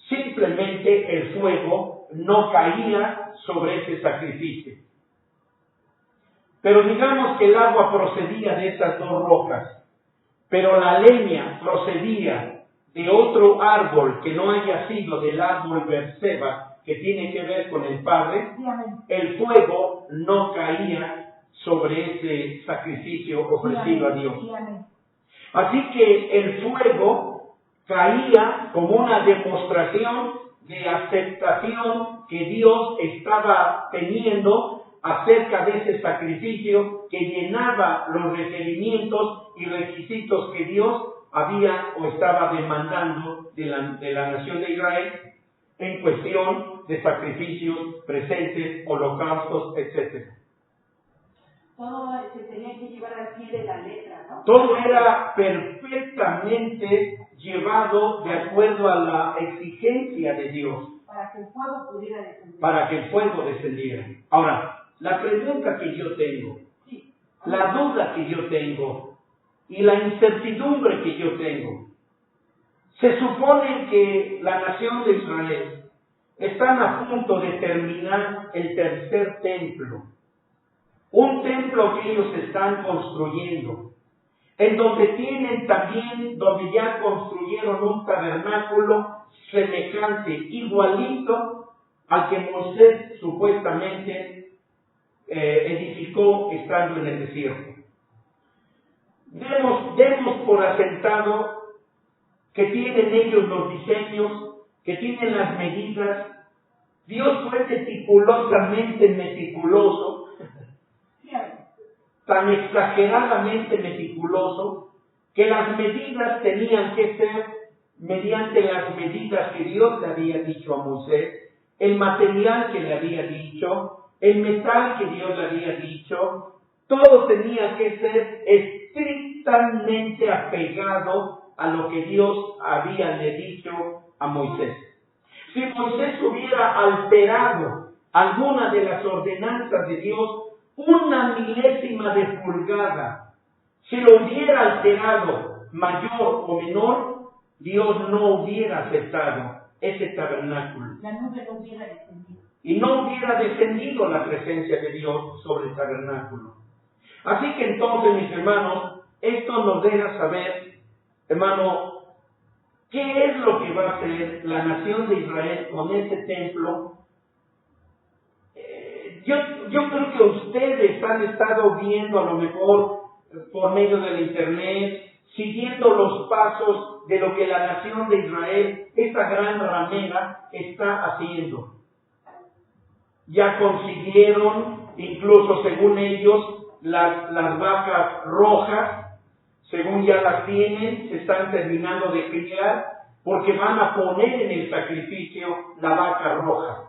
Speaker 1: simplemente el fuego no caía sobre ese sacrificio. Pero digamos que el agua procedía de estas dos rocas, pero la leña procedía de otro árbol que no haya sido del árbol Berseba, que tiene que ver con el Padre, el fuego no caía sobre ese sacrificio ofrecido a Dios. Así que el fuego caía como una demostración de aceptación que Dios estaba teniendo acerca de ese sacrificio que llenaba los requerimientos y requisitos que Dios había o estaba demandando de la nación de Israel en cuestión de sacrificios presentes, holocaustos, etc.
Speaker 2: Todo se tenía que llevar al pie de la letra, ¿no?
Speaker 1: Todo era perfectamente llevado de acuerdo a la exigencia de Dios.
Speaker 2: Para que el fuego pudiera descender.
Speaker 1: Para que el fuego descendiera. Ahora, la pregunta que yo tengo, la duda que yo tengo y la incertidumbre que yo tengo, se supone que la nación de Israel están a punto de terminar el tercer templo. Un templo que ellos están construyendo, en donde tienen también, donde ya construyeron un tabernáculo semejante, igualito al que Moisés supuestamente edificó estando en el desierto. Demos por asentado que tienen ellos los diseños, que tienen las medidas. Dios fue meticulosamente meticuloso, tan exageradamente meticuloso, que las medidas tenían que ser mediante las medidas que Dios le había dicho a Moisés, el material que le había dicho, el metal que Dios le había dicho, todo tenía que ser estrictamente apegado a lo que Dios había le dicho a Moisés. Si Moisés hubiera alterado alguna de las ordenanzas de Dios, una milésima de pulgada, si lo hubiera alterado mayor o menor, Dios no hubiera aceptado ese tabernáculo.
Speaker 2: La nube no hubiera descendido.
Speaker 1: Y no hubiera descendido la presencia de Dios sobre el tabernáculo. Así que entonces, mis hermanos, esto nos deja saber, hermano, qué es lo que va a hacer la nación de Israel con este templo. Yo creo que ustedes han estado viendo, a lo mejor por medio del internet, siguiendo los pasos de lo que la nación de Israel, esta gran ramera, está haciendo. Ya consiguieron, incluso según ellos, las vacas rojas, según ya las tienen, se están terminando de criar, porque van a poner en el sacrificio la vaca roja.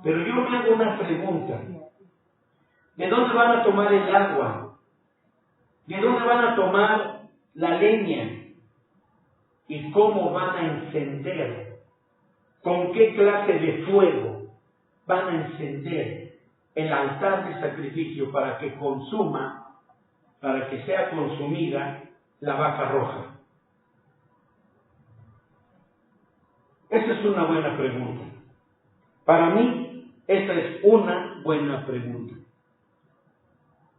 Speaker 1: Pero yo me hago una pregunta. ¿De dónde van a tomar el agua? ¿De dónde van a tomar la leña? ¿Y cómo van a encender? ¿Con qué clase de fuego van a encender el altar de sacrificio para que sea consumida la vaca roja? Esa es una buena pregunta. Para mí, esa es una buena pregunta.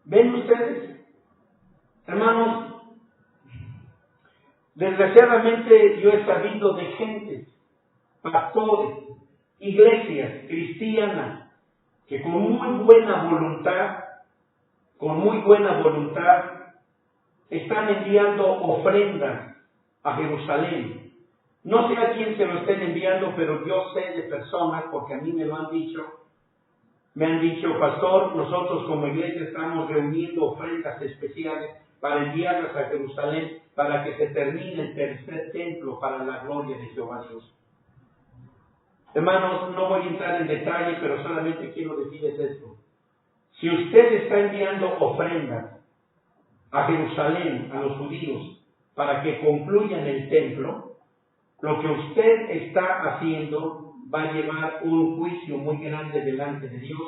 Speaker 1: ¿Ven ustedes? Hermanos, desgraciadamente yo he sabido de gente, pastores, iglesias cristianas, que con muy buena voluntad, están enviando ofrendas a Jerusalén. No sé a quién se lo estén enviando, pero yo sé de personas, porque a mí me lo han dicho. Me han dicho, pastor, nosotros como iglesia estamos reuniendo ofrendas especiales para enviarlas a Jerusalén para que se termine el tercer templo para la gloria de Jehová Dios. Hermanos, no voy a entrar en detalle, pero solamente quiero decirles esto. Si usted está enviando ofrendas a Jerusalén, a los judíos, para que concluyan el templo, lo que usted está haciendo va a llevar un juicio muy grande delante de Dios,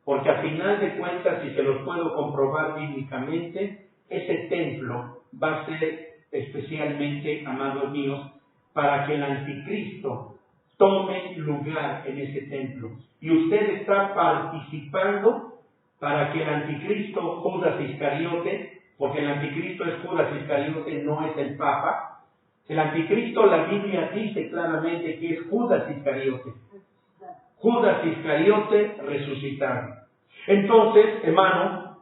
Speaker 1: porque a final de cuentas, si se los puedo comprobar bíblicamente, ese templo va a ser especialmente, amados míos, para que el anticristo tome lugar en ese templo. Y usted está participando para que el anticristo, Judas Iscariote, porque el anticristo es Judas Iscariote, no es el Papa. El anticristo, la Biblia dice claramente que es Judas Iscariote. Judas Iscariote resucitado. Entonces, hermano,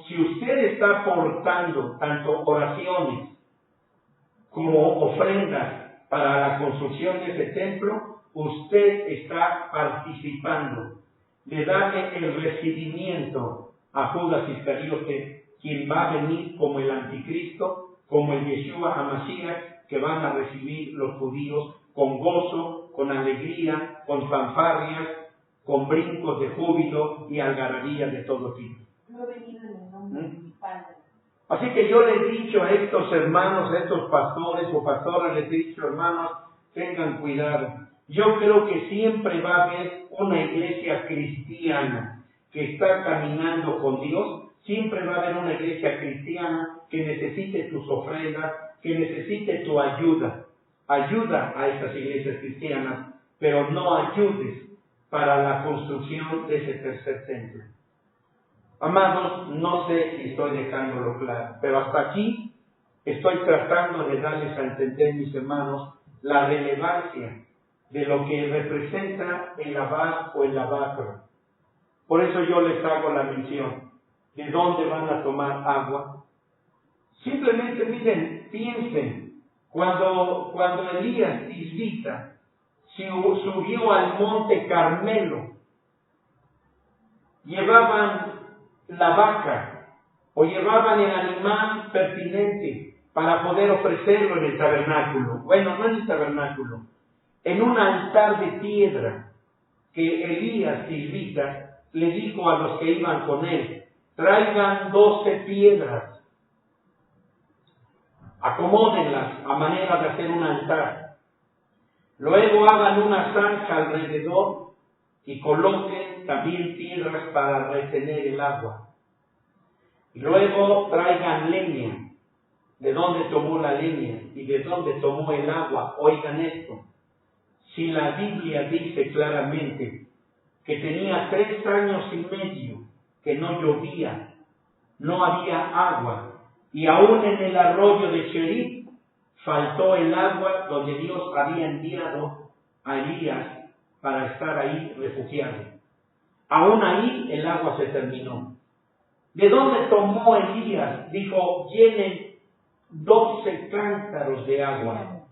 Speaker 1: si usted está aportando tanto oraciones como ofrendas para la construcción de ese templo, usted está participando de darle el recibimiento a Judas Iscariote, quien va a venir como el anticristo, como el Yeshua HaMashiach, que van a recibir los judíos con gozo, con alegría, con fanfarrias, con brincos de júbilo y algarabía de todo tipo.
Speaker 2: Yo he venido en el nombre de mi Padre.
Speaker 1: Así que yo les he dicho a estos hermanos, a estos pastores o pastoras, les he dicho, hermanos, tengan cuidado. Yo creo que siempre va a haber una iglesia cristiana que está caminando con Dios. Siempre va a haber una iglesia cristiana que necesite tus ofrendas, que necesite tu ayuda. Ayuda a esas iglesias cristianas, pero no ayudes para la construcción de ese tercer templo. Amados, no sé si estoy dejándolo claro, pero hasta aquí estoy tratando de darles a entender, mis hermanos, la relevancia de lo que representa el abad o el lavacro. Por eso yo les hago la mención de dónde van a tomar agua. Simplemente miren, piensen, cuando Elías Tisbita subió al monte Carmelo, llevaban la vaca o llevaban el animal pertinente para poder ofrecerlo en el tabernáculo. Bueno, no en el tabernáculo, en un altar de piedra que Elías Tisbita le dijo a los que iban con él: traigan 12 piedras, acomódenlas a manera de hacer un altar, luego hagan una zanja alrededor y coloquen también piedras para retener el agua. Y luego traigan leña. ¿De dónde tomó la leña? ¿Y de dónde tomó el agua? Oigan esto. Si la Biblia dice claramente que tenía 3 años y medio que no llovía, no había agua, y aún en el arroyo de Cherith faltó el agua donde Dios había enviado a Elías para estar ahí refugiado. Aún ahí el agua se terminó. ¿De dónde tomó Elías? Dijo: llenen 12 cántaros de agua.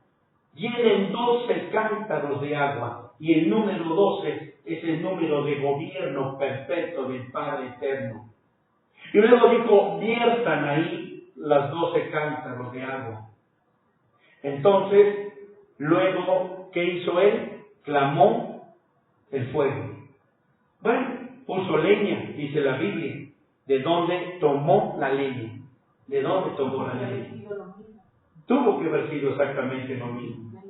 Speaker 1: Llenen 12 cántaros de agua. Y el número 12 es el número de gobierno perfecto del Padre Eterno. Y luego dijo: viertan ahí las 12 cántaros de agua. Entonces, luego, ¿qué hizo él? Clamó el fuego. Bueno, puso leña, dice la Biblia. ¿De dónde tomó la leña? ¿De dónde tomó la leña? Tuvo que haber sido exactamente lo mismo.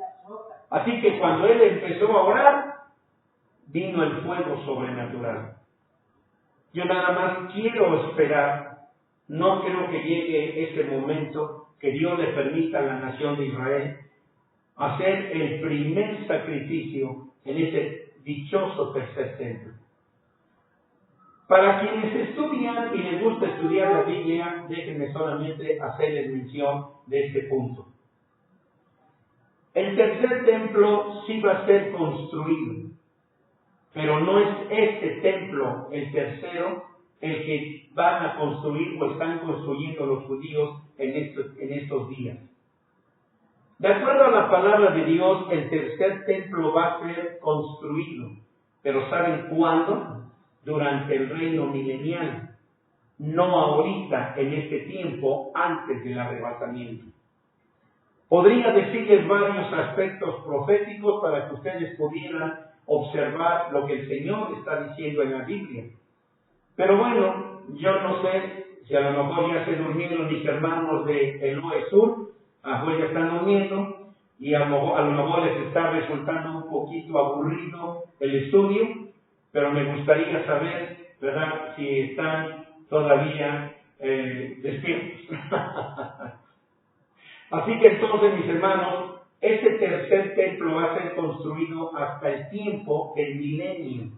Speaker 1: Así que cuando él empezó a orar, vino el fuego sobrenatural. Yo nada más quiero esperar, no creo que llegue ese momento que Dios le permita a la nación de Israel hacer el primer sacrificio en ese dichoso tercer templo. Para quienes estudian y les gusta estudiar la Biblia, déjenme solamente hacerles mención de este punto. El tercer templo sí va a ser construido, pero no es este templo, el tercero, el que van a construir o están construyendo los judíos en estos días. De acuerdo a la palabra de Dios, el tercer templo va a ser construido, pero ¿saben cuándo? Durante el reino milenial, no ahorita, en este tiempo, antes del arrebatamiento. Podría decirles varios aspectos proféticos para que ustedes pudieran observar lo que el Señor está diciendo en la Biblia. Pero bueno, yo no sé si a lo mejor ya se durmieron mis hermanos de Eloe Sur, a ya están durmiendo, y a lo mejor les está resultando un poquito aburrido el estudio, pero me gustaría saber, ¿verdad?, si están todavía despiertos. Así que entonces, mis hermanos, este tercer templo va a ser construido hasta el tiempo del milenio,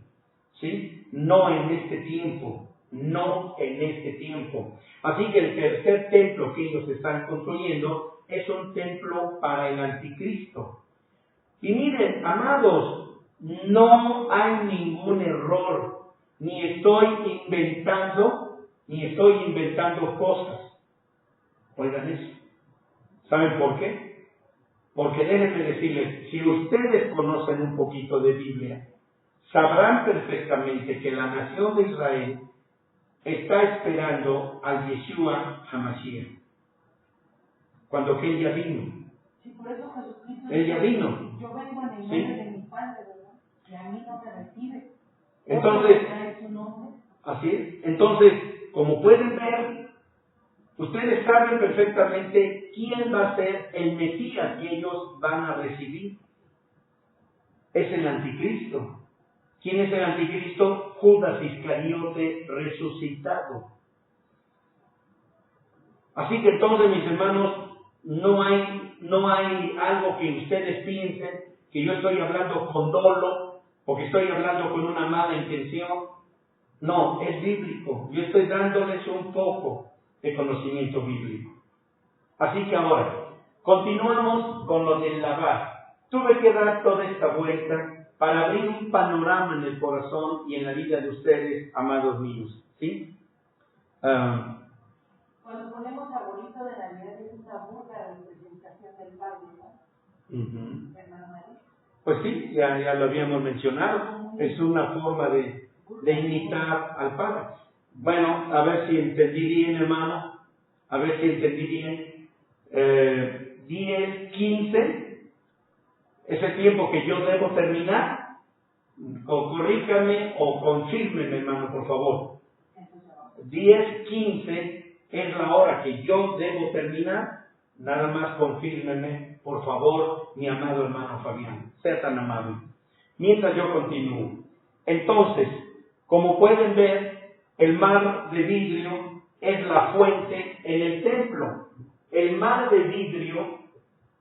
Speaker 1: ¿sí? No en este tiempo, no en este tiempo. Así que el tercer templo que ellos están construyendo es un templo para el anticristo. Y miren, amados, no hay ningún error, ni estoy inventando cosas. Oigan eso. ¿Saben por qué? Porque déjenme decirles, si ustedes conocen un poquito de Biblia, sabrán perfectamente que la nación de Israel está esperando al Yeshua HaMashiach, cuando que Él ya vino.
Speaker 2: Sí, por eso Jesucristo
Speaker 1: Él ya vino.
Speaker 2: Yo vengo en el nombre de mi Padre, ¿verdad? Y a mí no me recibe.
Speaker 1: Entonces,
Speaker 2: su nombre.
Speaker 1: así es. Entonces, como pueden ver, ustedes saben perfectamente quién va a ser el Mesías que ellos van a recibir. Es el anticristo. ¿Quién es el anticristo? Judas Iscariote resucitado. Así que entonces, mis hermanos, no hay algo que ustedes piensen que yo estoy hablando con dolo o que estoy hablando con una mala intención. No, es bíblico. Yo estoy dándoles un poco de conocimiento bíblico. Así que ahora, continuamos con lo del lavar. Tuve que dar toda esta vuelta para abrir un panorama en el corazón y en la vida de ustedes, amados míos. ¿Sí?
Speaker 2: Cuando ponemos arbolito de Navidad es una burda representación del Padre, ¿no? Hermano María.
Speaker 1: Pues sí, ya lo habíamos mencionado. Es una forma de imitar al Padre. Bueno, a ver si entendí bien, hermano. A ver si entendí bien. 10, 15 es el tiempo que yo debo terminar. Corríjame o confírmeme, hermano, por favor. 10, 15 es la hora que yo debo terminar. Nada más confírmeme, por favor, mi amado hermano Fabián. Sea tan amable. Mientras yo continúo. Entonces, como pueden ver, el mar de vidrio es la fuente en el templo. El mar de vidrio,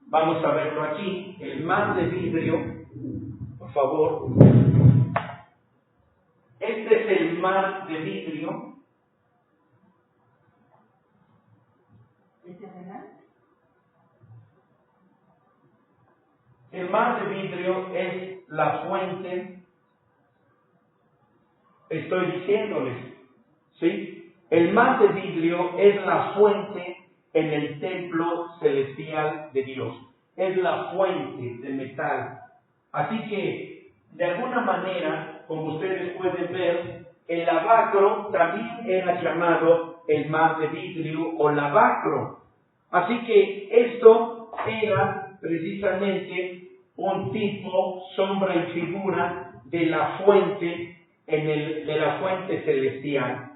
Speaker 1: vamos a verlo aquí, el mar de vidrio, por favor. Este es el mar de vidrio. El mar de vidrio es la fuente, estoy diciéndoles, ¿sí? El mar de vidrio es la fuente en el templo celestial de Dios. Es la fuente de metal. Así que, de alguna manera, como ustedes pueden ver, el lavacro también era llamado el mar de vidrio o lavacro. Así que esto era precisamente un tipo, sombra y figura de la fuente, de la fuente celestial.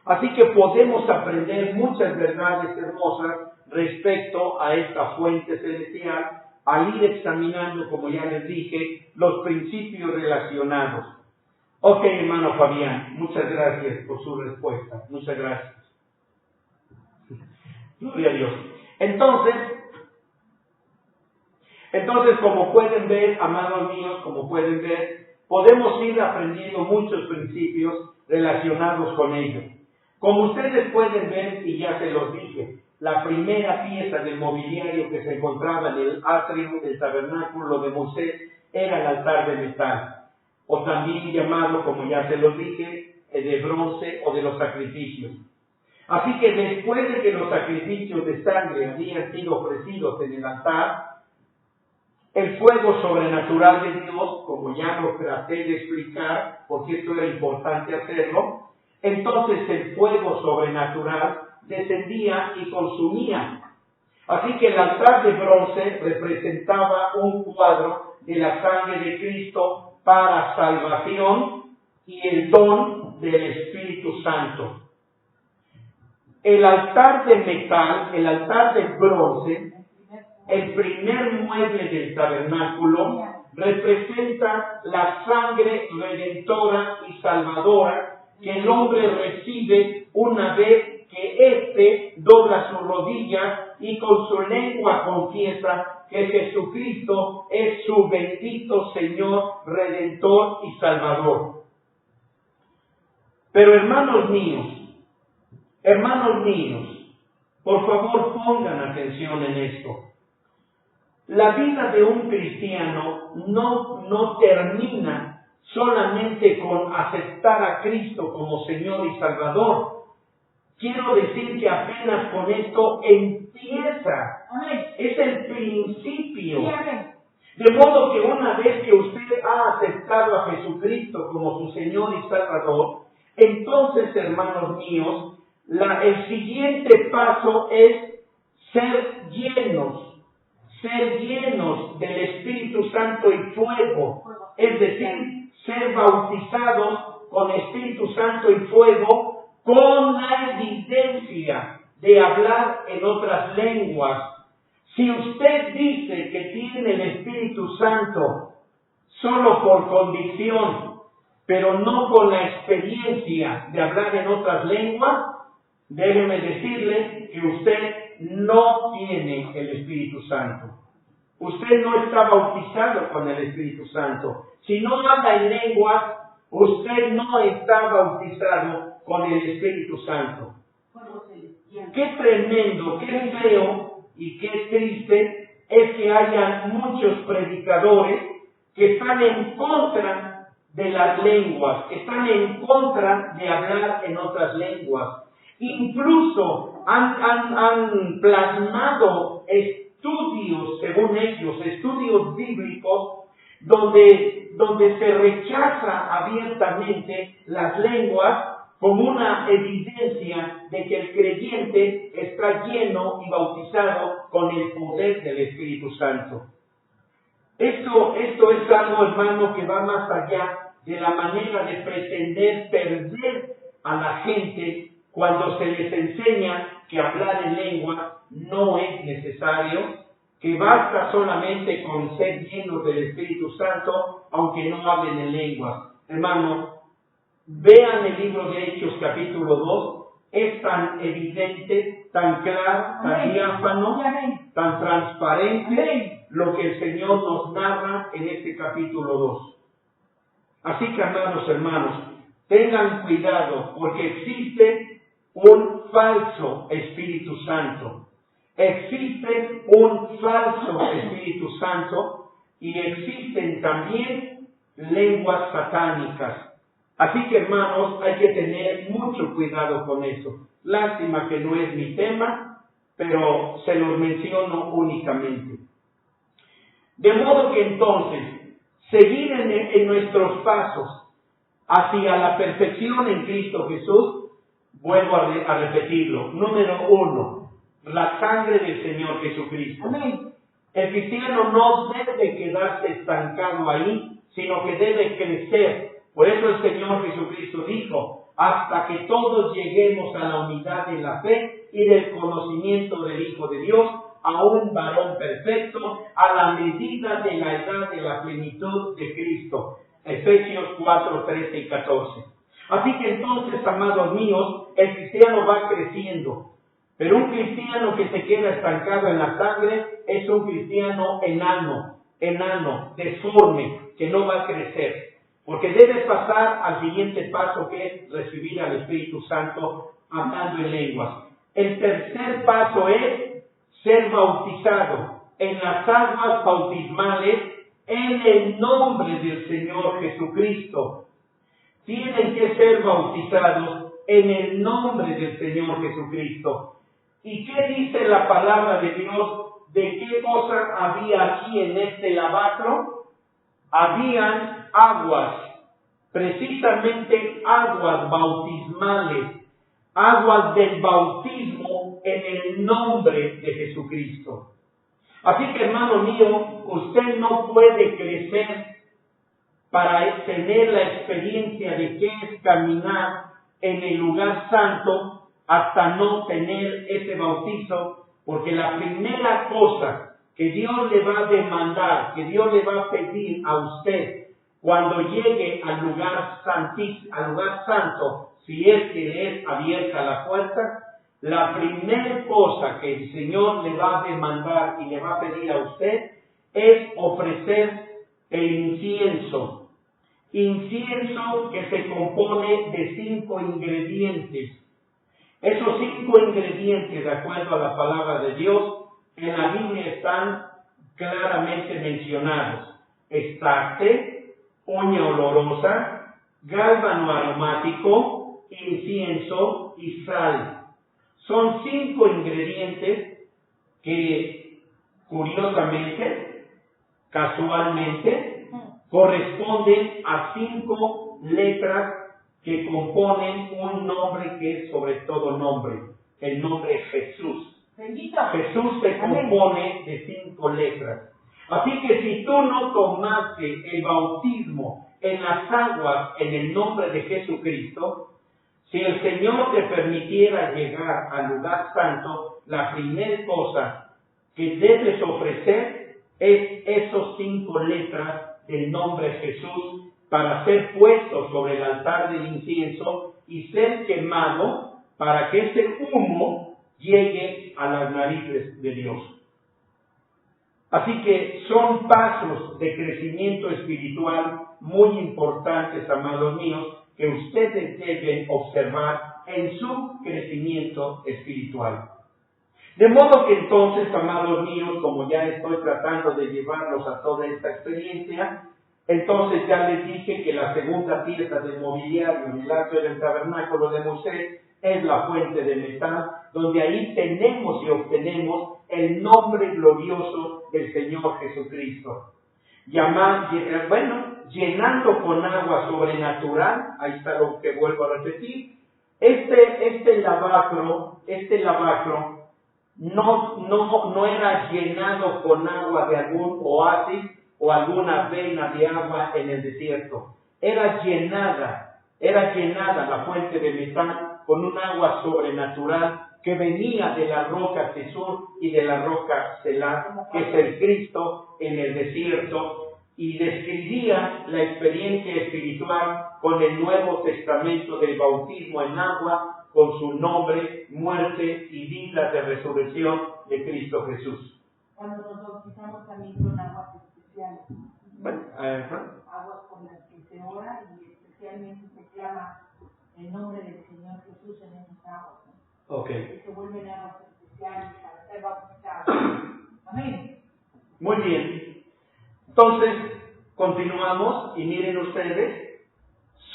Speaker 1: Así que podemos aprender muchas verdades hermosas respecto a esta fuente celestial al ir examinando, como ya les dije, los principios relacionados. Ok, hermano Fabián, muchas gracias por su respuesta. Muchas gracias. Gloria a Dios. Entonces, como pueden ver, amados míos, como pueden ver, podemos ir aprendiendo muchos principios relacionados con ello. Como ustedes pueden ver, y ya se los dije, la primera pieza del mobiliario que se encontraba en el atrio del tabernáculo de Moisés era el altar de metal, o también llamado, como ya se los dije, de bronce o de los sacrificios. Así que después de que los sacrificios de sangre habían sido ofrecidos en el altar, el fuego sobrenatural de Dios, como ya lo traté de explicar, porque esto era importante hacerlo, entonces el fuego sobrenatural descendía y consumía. Así que el altar de bronce representaba un cuadro de la sangre de Cristo para salvación y el don del Espíritu Santo. El altar de metal, el altar de bronce, el primer mueble del tabernáculo, representa la sangre redentora y salvadora que el hombre recibe una vez que éste dobla su rodilla y con su lengua confiesa que Jesucristo es su bendito Señor, Redentor y Salvador. Pero hermanos míos, por favor pongan atención en esto. La vida de un cristiano no termina solamente con aceptar a Cristo como Señor y Salvador. Quiero decir que apenas con esto empieza. Amén. Es el principio. Sí, amén. De modo que una vez que usted ha aceptado a Jesucristo como su Señor y Salvador, entonces, hermanos míos, el siguiente paso es ser llenos del Espíritu Santo y fuego, es decir, ser bautizados con Espíritu Santo y fuego con la evidencia de hablar en otras lenguas. Si usted dice que tiene el Espíritu Santo solo por convicción, pero no con la experiencia de hablar en otras lenguas, déjeme decirle que usted no tiene el Espíritu Santo. Usted no está bautizado con el Espíritu Santo. Si no habla en lenguas, usted no está bautizado con el Espíritu Santo. Qué tremendo, qué feo y qué triste es que haya muchos predicadores que están en contra de las lenguas, que están en contra de hablar en otras lenguas. Incluso han plasmado estudios, según ellos, estudios bíblicos, donde se rechaza abiertamente las lenguas como una evidencia de que el creyente está lleno y bautizado con el poder del Espíritu Santo. Esto es algo, hermano, que va más allá de la manera de pretender perder a la gente cuando se les enseña que hablar en lengua no es necesario, que basta solamente con ser llenos del Espíritu Santo, aunque no hablen en lengua. Hermanos, vean el libro de Hechos capítulo 2, es tan evidente, tan claro, tan diáfano, tan transparente lo que el Señor nos narra en este capítulo 2. Así que, hermanos, tengan cuidado, porque existe un falso Espíritu Santo. Existe un falso Espíritu Santo y existen también lenguas satánicas. Así que, hermanos, hay que tener mucho cuidado con eso. Lástima que no es mi tema, pero se los menciono únicamente. De modo que entonces, seguir en nuestros pasos hacia la perfección en Cristo Jesús, vuelvo a repetirlo. Número 1, la sangre del Señor Jesucristo. Amén. El cristiano no debe quedarse estancado ahí, sino que debe crecer. Por eso el Señor Jesucristo dijo, hasta que todos lleguemos a la unidad de la fe y del conocimiento del Hijo de Dios, a un varón perfecto, a la medida de la edad de la plenitud de Cristo. Efesios 4, 13 y 14. Así que entonces, amados míos, el cristiano va creciendo. Pero un cristiano que se queda estancado en la sangre es un cristiano enano, deforme, que no va a crecer. porque debes pasar al siguiente paso, que es recibir al Espíritu Santo hablando en lenguas. El tercer paso es ser bautizado en las aguas bautismales en el nombre del Señor Jesucristo. Tienen que ser bautizados en el nombre del Señor Jesucristo. ¿Y qué dice la palabra de Dios? ¿De qué cosa había aquí en este lavacro? Habían aguas, precisamente aguas bautismales, aguas del bautismo en el nombre de Jesucristo. Así que, hermano mío, usted no puede crecer para tener la experiencia de qué es caminar en el lugar santo hasta no tener ese bautizo, porque la primera cosa que Dios le va a demandar, que Dios le va a pedir a usted cuando llegue al lugar santísimo, al lugar santo, si es que le es abierta la puerta, la primera cosa que el Señor le va a demandar y le va a pedir a usted es ofrecer el incienso. Incienso que se compone de 5 ingredientes. Esos 5 ingredientes, de acuerdo a la palabra de Dios, en la Biblia están claramente mencionados: estacte, uña olorosa, gálbano aromático, incienso y sal. Son 5 ingredientes que, curiosamente, casualmente, corresponden a 5 letras que componen un nombre que es sobre todo nombre, el nombre Jesús.
Speaker 2: Bendito.
Speaker 1: Jesús se compone de 5 letras. Así que si tú no tomaste el bautismo en las aguas en el nombre de Jesucristo, si el Señor te permitiera llegar al lugar santo, la primera cosa que debes ofrecer es esos 5 letras del nombre Jesús para ser puesto sobre el altar del incienso y ser quemado para que ese humo llegue a las narices de Dios. Así que son pasos de crecimiento espiritual muy importantes, amados míos, que ustedes deben observar en su crecimiento espiritual. De modo que entonces, amados míos, como ya estoy tratando de llevarlos a toda esta experiencia, entonces ya les dije que la segunda pieza del mobiliario en el atrio del tabernáculo de Moisés es la fuente de metal, donde ahí tenemos y obtenemos el nombre glorioso del Señor Jesucristo. Llenando con agua sobrenatural, ahí está lo que vuelvo a repetir, este lavacro no era llenado con agua de algún oasis o alguna vena de agua en el desierto. Era llenada la fuente de metal con un agua sobrenatural que venía de la roca Jesús y de la roca Selá, que es el Cristo en el desierto, y describía la experiencia espiritual con el Nuevo Testamento del bautismo en agua, con su nombre, muerte y vida de resurrección de Cristo Jesús.
Speaker 2: Cuando nos bautizamos también con aguas especiales. Aguas con las que se ora y especialmente se clama el nombre del Señor Jesús en esas aguas.
Speaker 1: Okay.
Speaker 2: Que se vuelven aguas especiales para ser bautizados. Amén.
Speaker 1: Muy bien. Entonces, continuamos y miren ustedes,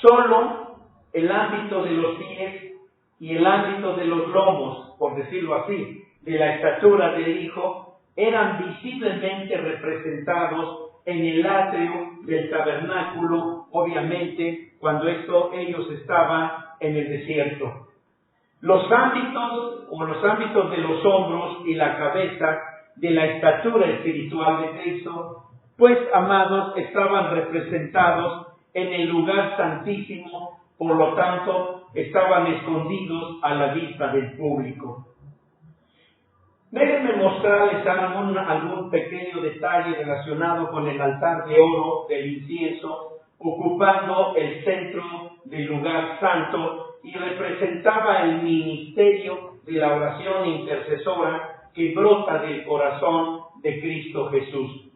Speaker 1: solo el ámbito de los pies y el ámbito de los lomos, por decirlo así, de la estatura del Hijo, eran visiblemente representados en el atrio del tabernáculo, obviamente, cuando ellos estaban en el desierto. Los ámbitos de los hombros y la cabeza de la estatura espiritual de Cristo, pues, amados, estaban representados en el lugar santísimo, por lo tanto, estaban escondidos a la vista del público. Déjenme mostrarles algún pequeño detalle relacionado con el altar de oro del incienso, ocupando el centro del lugar santo, y representaba el ministerio de la oración intercesora que brota del corazón de Cristo Jesús.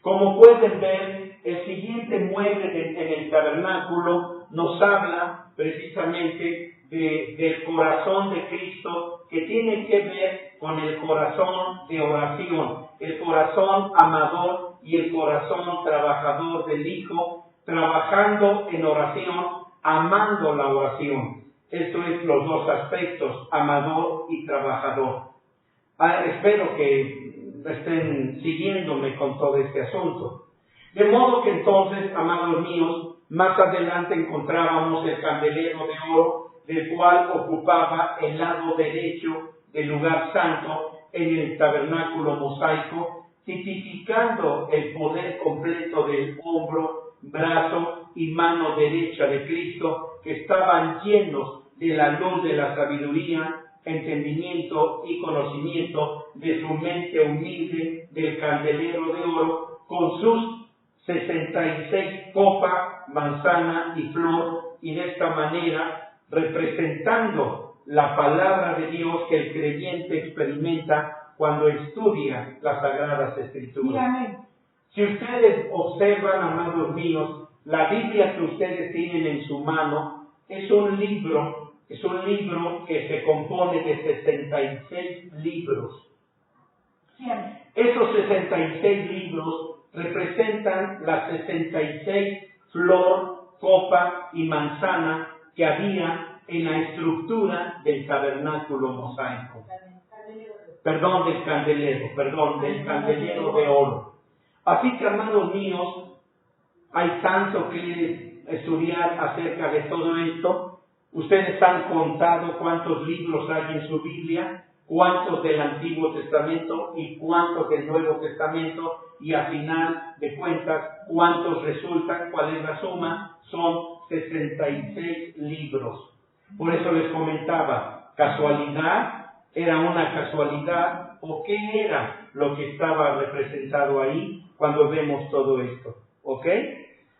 Speaker 1: Como pueden ver, el siguiente mueble en el tabernáculo nos habla precisamente del corazón de Cristo, que tiene que ver con el corazón de oración, el corazón amador y el corazón trabajador del Hijo, trabajando en oración, amando la oración. Esto es los dos aspectos, amador y trabajador. Espero que estén siguiéndome con todo este asunto. De modo que entonces, amados míos, más adelante encontrábamos el candelero de oro, del cual ocupaba el lado derecho del lugar santo en el tabernáculo mosaico, tipificando el poder completo del hombro, brazo y mano derecha de Cristo, que estaban llenos de la luz de la sabiduría, entendimiento y conocimiento de su mente humilde del candelero de oro, con sus 66 copa, manzana y flor, y de esta manera representando la palabra de Dios que el creyente experimenta cuando estudia las Sagradas Escrituras. Si ustedes observan, amados míos, la Biblia que ustedes tienen en su mano es un libro que se compone de 66 libros. Esos 66 libros representan las 66 flor, copa y manzana que había en la estructura del tabernáculo mosaico. Del candelero de oro. Así que, amados míos, hay tanto que estudiar acerca de todo esto. Ustedes han contado cuántos libros hay en su Biblia, cuántos del Antiguo Testamento y cuántos del Nuevo Testamento, y a final de cuentas, cuántos resultan, cuál es la suma. Son 66 libros. Por eso les comentaba, ¿casualidad? ¿Era una casualidad? ¿O qué era lo que estaba representado ahí cuando vemos todo esto? ¿Ok?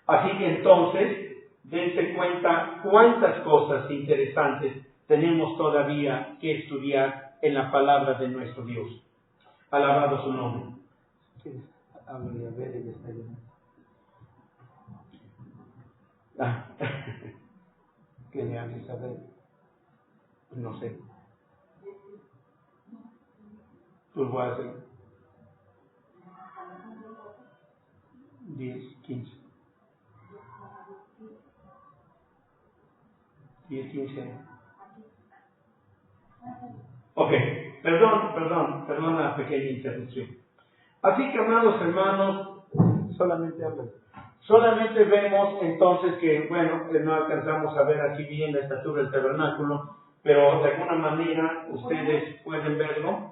Speaker 1: Así que entonces, dense cuenta cuántas cosas interesantes tenemos todavía que estudiar en la palabra de nuestro Dios. Alabado su nombre. ¿Qué le haces saber? No sé. Pues voy a hacer 10, 15. 10, 15. Ok, perdón la pequeña interrupción. Así que, amados hermanos, solamente vemos entonces que, no alcanzamos a ver aquí bien la estatura del tabernáculo, pero de alguna manera ustedes pueden verlo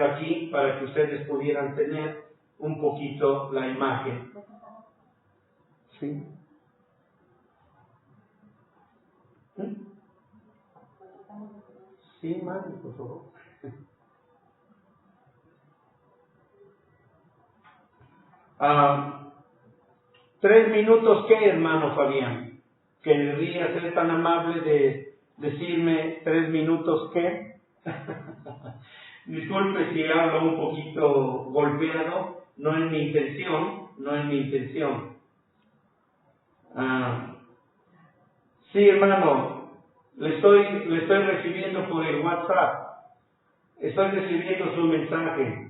Speaker 1: aquí para que ustedes pudieran tener un poquito la imagen. ¿Sí? Sí, Mari, por favor. 3 minutos, ¿qué, hermano Fabián? ¿Querría ser tan amable de decirme 3 minutos qué? Disculpe si hablo un poquito golpeado, no es mi intención. Sí, hermano, le estoy recibiendo por el WhatsApp. Estoy recibiendo su mensaje.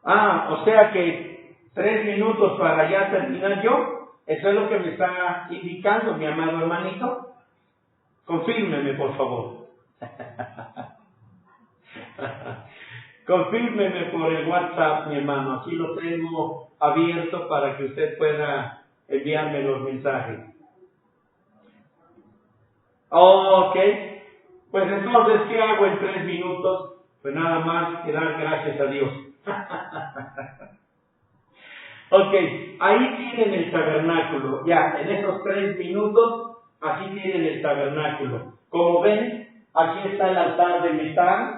Speaker 1: O sea que 3 minutos para ya terminar yo. ¿Eso es lo que me está indicando, mi amado hermanito? Confírmeme, por favor. Confírmeme por el WhatsApp, mi hermano. Aquí lo tengo abierto para que usted pueda enviarme los mensajes. Ok. Pues entonces, ¿qué hago en 3 minutos? Pues nada más que dar gracias a Dios. Ok, ahí tienen el tabernáculo. Ya, en esos 3 minutos, aquí tienen el tabernáculo. Como ven, aquí está el altar de metal,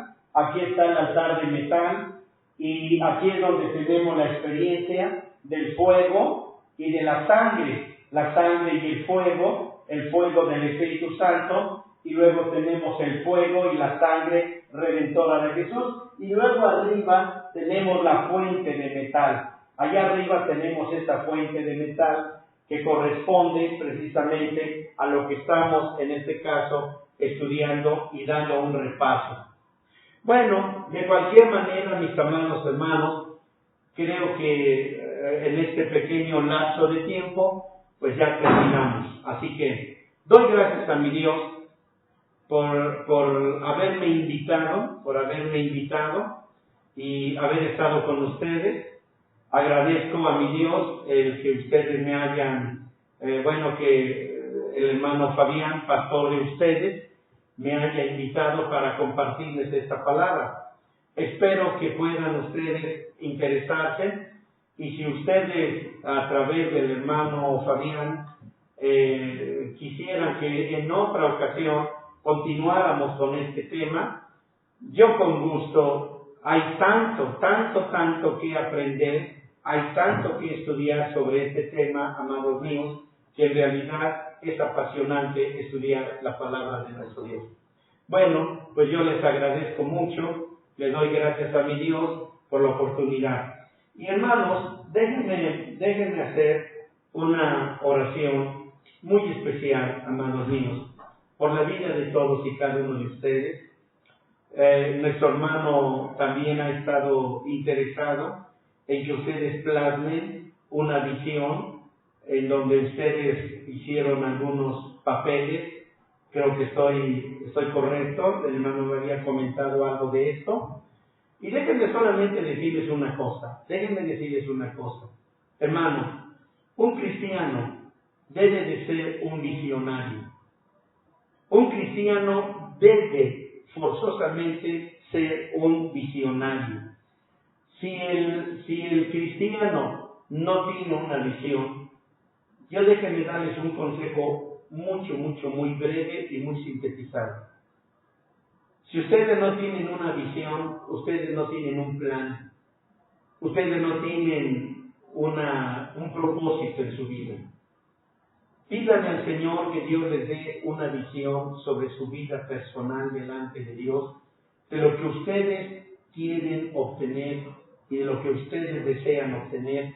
Speaker 1: y aquí es donde tenemos la experiencia del fuego y de la sangre y el fuego del Espíritu Santo, y luego tenemos el fuego y la sangre redentora de Jesús, y luego arriba tenemos la fuente de metal. Allá arriba tenemos esta fuente de metal que corresponde precisamente a lo que estamos, en este caso, estudiando y dando un repaso. Bueno, de cualquier manera, mis amados hermanos, creo que en este pequeño lapso de tiempo, pues ya terminamos. Así que doy gracias a mi Dios por haberme invitado y haber estado con ustedes. Agradezco a mi Dios el que ustedes me hayan, que el hermano Fabián, pastor de ustedes, me haya invitado para compartirles esta palabra. Espero que puedan ustedes interesarse, y si ustedes a través del hermano Fabián quisieran que en otra ocasión continuáramos con este tema, yo con gusto. Hay tanto que aprender, hay tanto que estudiar sobre este tema, amados míos, que en realidad es apasionante estudiar la palabra de nuestro Dios. Bueno, pues yo les agradezco mucho, le doy gracias a mi Dios por la oportunidad. Y hermanos, déjenme hacer una oración muy especial, amados míos, por la vida de todos y cada uno de ustedes. Nuestro hermano también ha estado interesado en que ustedes plasmen una visión en donde ustedes hicieron algunos papeles. Creo que estoy correcto. El hermano me había comentado algo de esto. Y déjenme solamente decirles una cosa. Hermano, un cristiano debe de ser un visionario. Un cristiano debe forzosamente ser un visionario. Si el cristiano no tiene una visión, yo déjenme darles un consejo muy breve y muy sintetizado. Si ustedes no tienen una visión, ustedes no tienen un plan, ustedes no tienen un propósito en su vida. Pídanle al Señor que Dios les dé una visión sobre su vida personal delante de Dios, de lo que ustedes quieren obtener y de lo que ustedes desean obtener,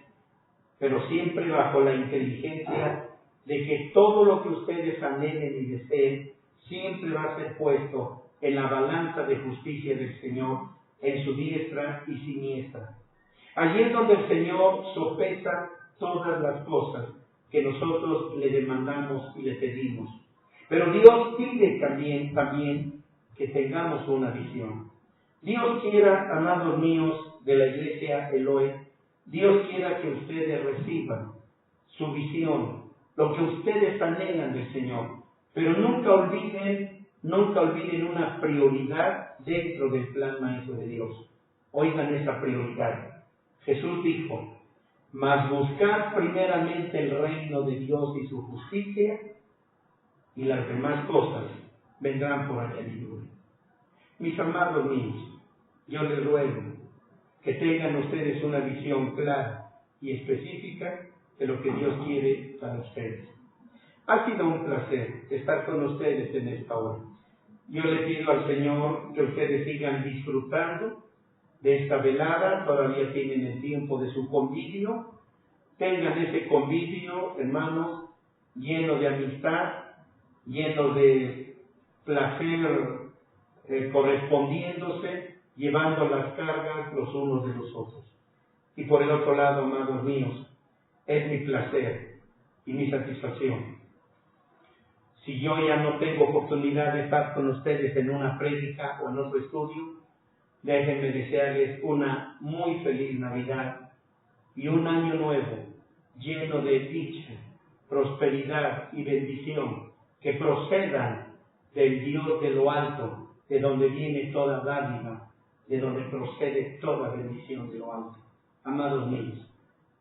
Speaker 1: pero siempre bajo la inteligencia de que todo lo que ustedes anhelen y deseen siempre va a ser puesto en la balanza de justicia del Señor, en su diestra y siniestra. Allí es donde el Señor sopesa todas las cosas que nosotros le demandamos y le pedimos. Pero Dios pide también que tengamos una visión. Dios quiera, amados míos de la iglesia Elohe, Dios quiera que ustedes reciban su visión, lo que ustedes anhelan del Señor. Pero nunca olviden una prioridad dentro del plan maestro de Dios. Oigan esa prioridad. Jesús dijo: mas buscad primeramente el reino de Dios y su justicia, y las demás cosas vendrán por añadidura. Mis amados míos, yo les ruego que tengan ustedes una visión clara y específica de lo que Dios quiere para ustedes. Ha sido un placer estar con ustedes en esta hora. Yo le pido al Señor que ustedes sigan disfrutando de esta velada. Todavía tienen el tiempo de su convivio. Tengan ese convivio, hermanos, lleno de amistad, lleno de placer, correspondiéndose, llevando las cargas los unos de los otros. Y por el otro lado, amados míos, es mi placer y mi satisfacción. Si yo ya no tengo oportunidad de estar con ustedes en una prédica o en otro estudio, déjenme desearles una muy feliz Navidad y un año nuevo lleno de dicha, prosperidad y bendición que procedan del Dios de lo alto, de donde viene toda dádiva, de donde procede toda bendición de lo alto. Amados míos,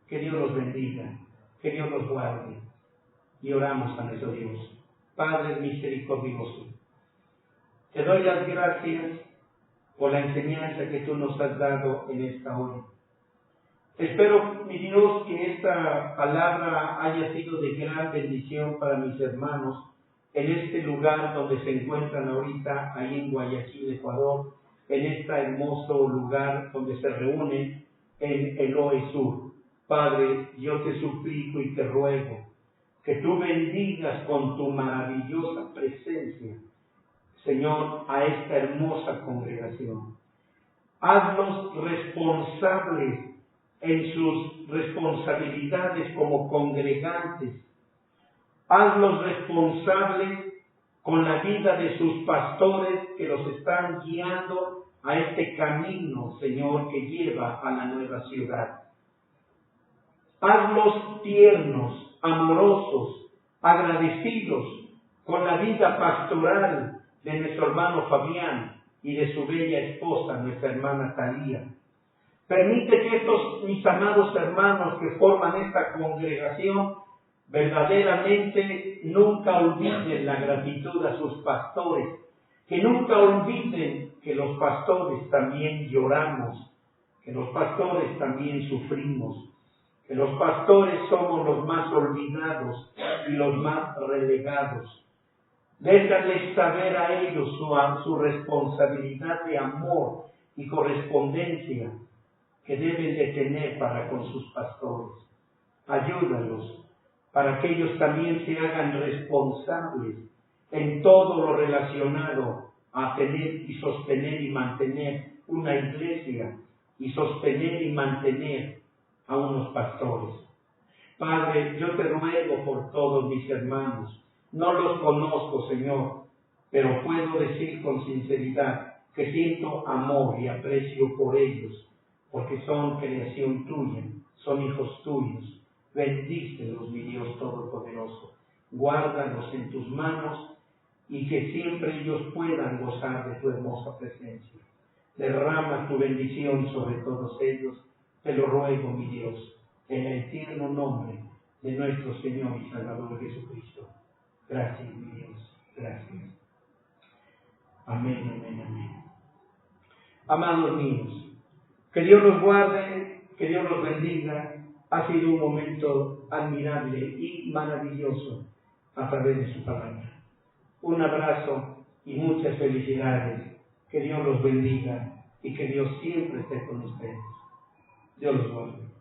Speaker 1: que Dios los bendiga, que Dios los guarde, y oramos a nuestro Dios. Padre misericordioso, te doy las gracias por la enseñanza que tú nos has dado en esta hora. Espero, mi Dios, que esta palabra haya sido de gran bendición para mis hermanos en este lugar donde se encuentran ahorita, ahí en Guayaquil, Ecuador, en este hermoso lugar donde se reúnen en Elohe Sur. Padre, yo te suplico y te ruego que tú bendigas con tu maravillosa presencia, Señor, a esta hermosa congregación. Hazlos responsables en sus responsabilidades como congregantes. Hazlos responsables con la vida de sus pastores que los están guiando a este camino, Señor, que lleva a la nueva ciudad. Hazlos tiernos, amorosos, agradecidos con la vida pastoral de nuestro hermano Fabián y de su bella esposa, nuestra hermana Talía. Permite que estos mis amados hermanos que forman esta congregación verdaderamente nunca olviden la gratitud a sus pastores, que nunca olviden que los pastores también lloramos, que los pastores también sufrimos, que los pastores somos los más olvidados y los más relegados. Déjales saber a ellos su responsabilidad de amor y correspondencia que deben de tener para con sus pastores. Ayúdalos para que ellos también se hagan responsables en todo lo relacionado a tener y sostener y mantener una iglesia y sostener y mantener a unos pastores. Padre, yo te ruego por todos mis hermanos. No los conozco, Señor, pero puedo decir con sinceridad que siento amor y aprecio por ellos, porque son creación tuya, son hijos tuyos. Bendícelos, mi Dios Todopoderoso. Guárdalos en tus manos y que siempre ellos puedan gozar de tu hermosa presencia. Derrama tu bendición sobre todos ellos. Te lo ruego, mi Dios, en el tierno nombre de nuestro Señor y Salvador Jesucristo. Gracias, mi Dios. Gracias. Amén, amén, amén. Amados míos, que Dios los guarde, que Dios los bendiga. Ha sido un momento admirable y maravilloso a través de su palabra. Un abrazo y muchas felicidades. Que Dios los bendiga y que Dios siempre esté con ustedes. Dios los guarde.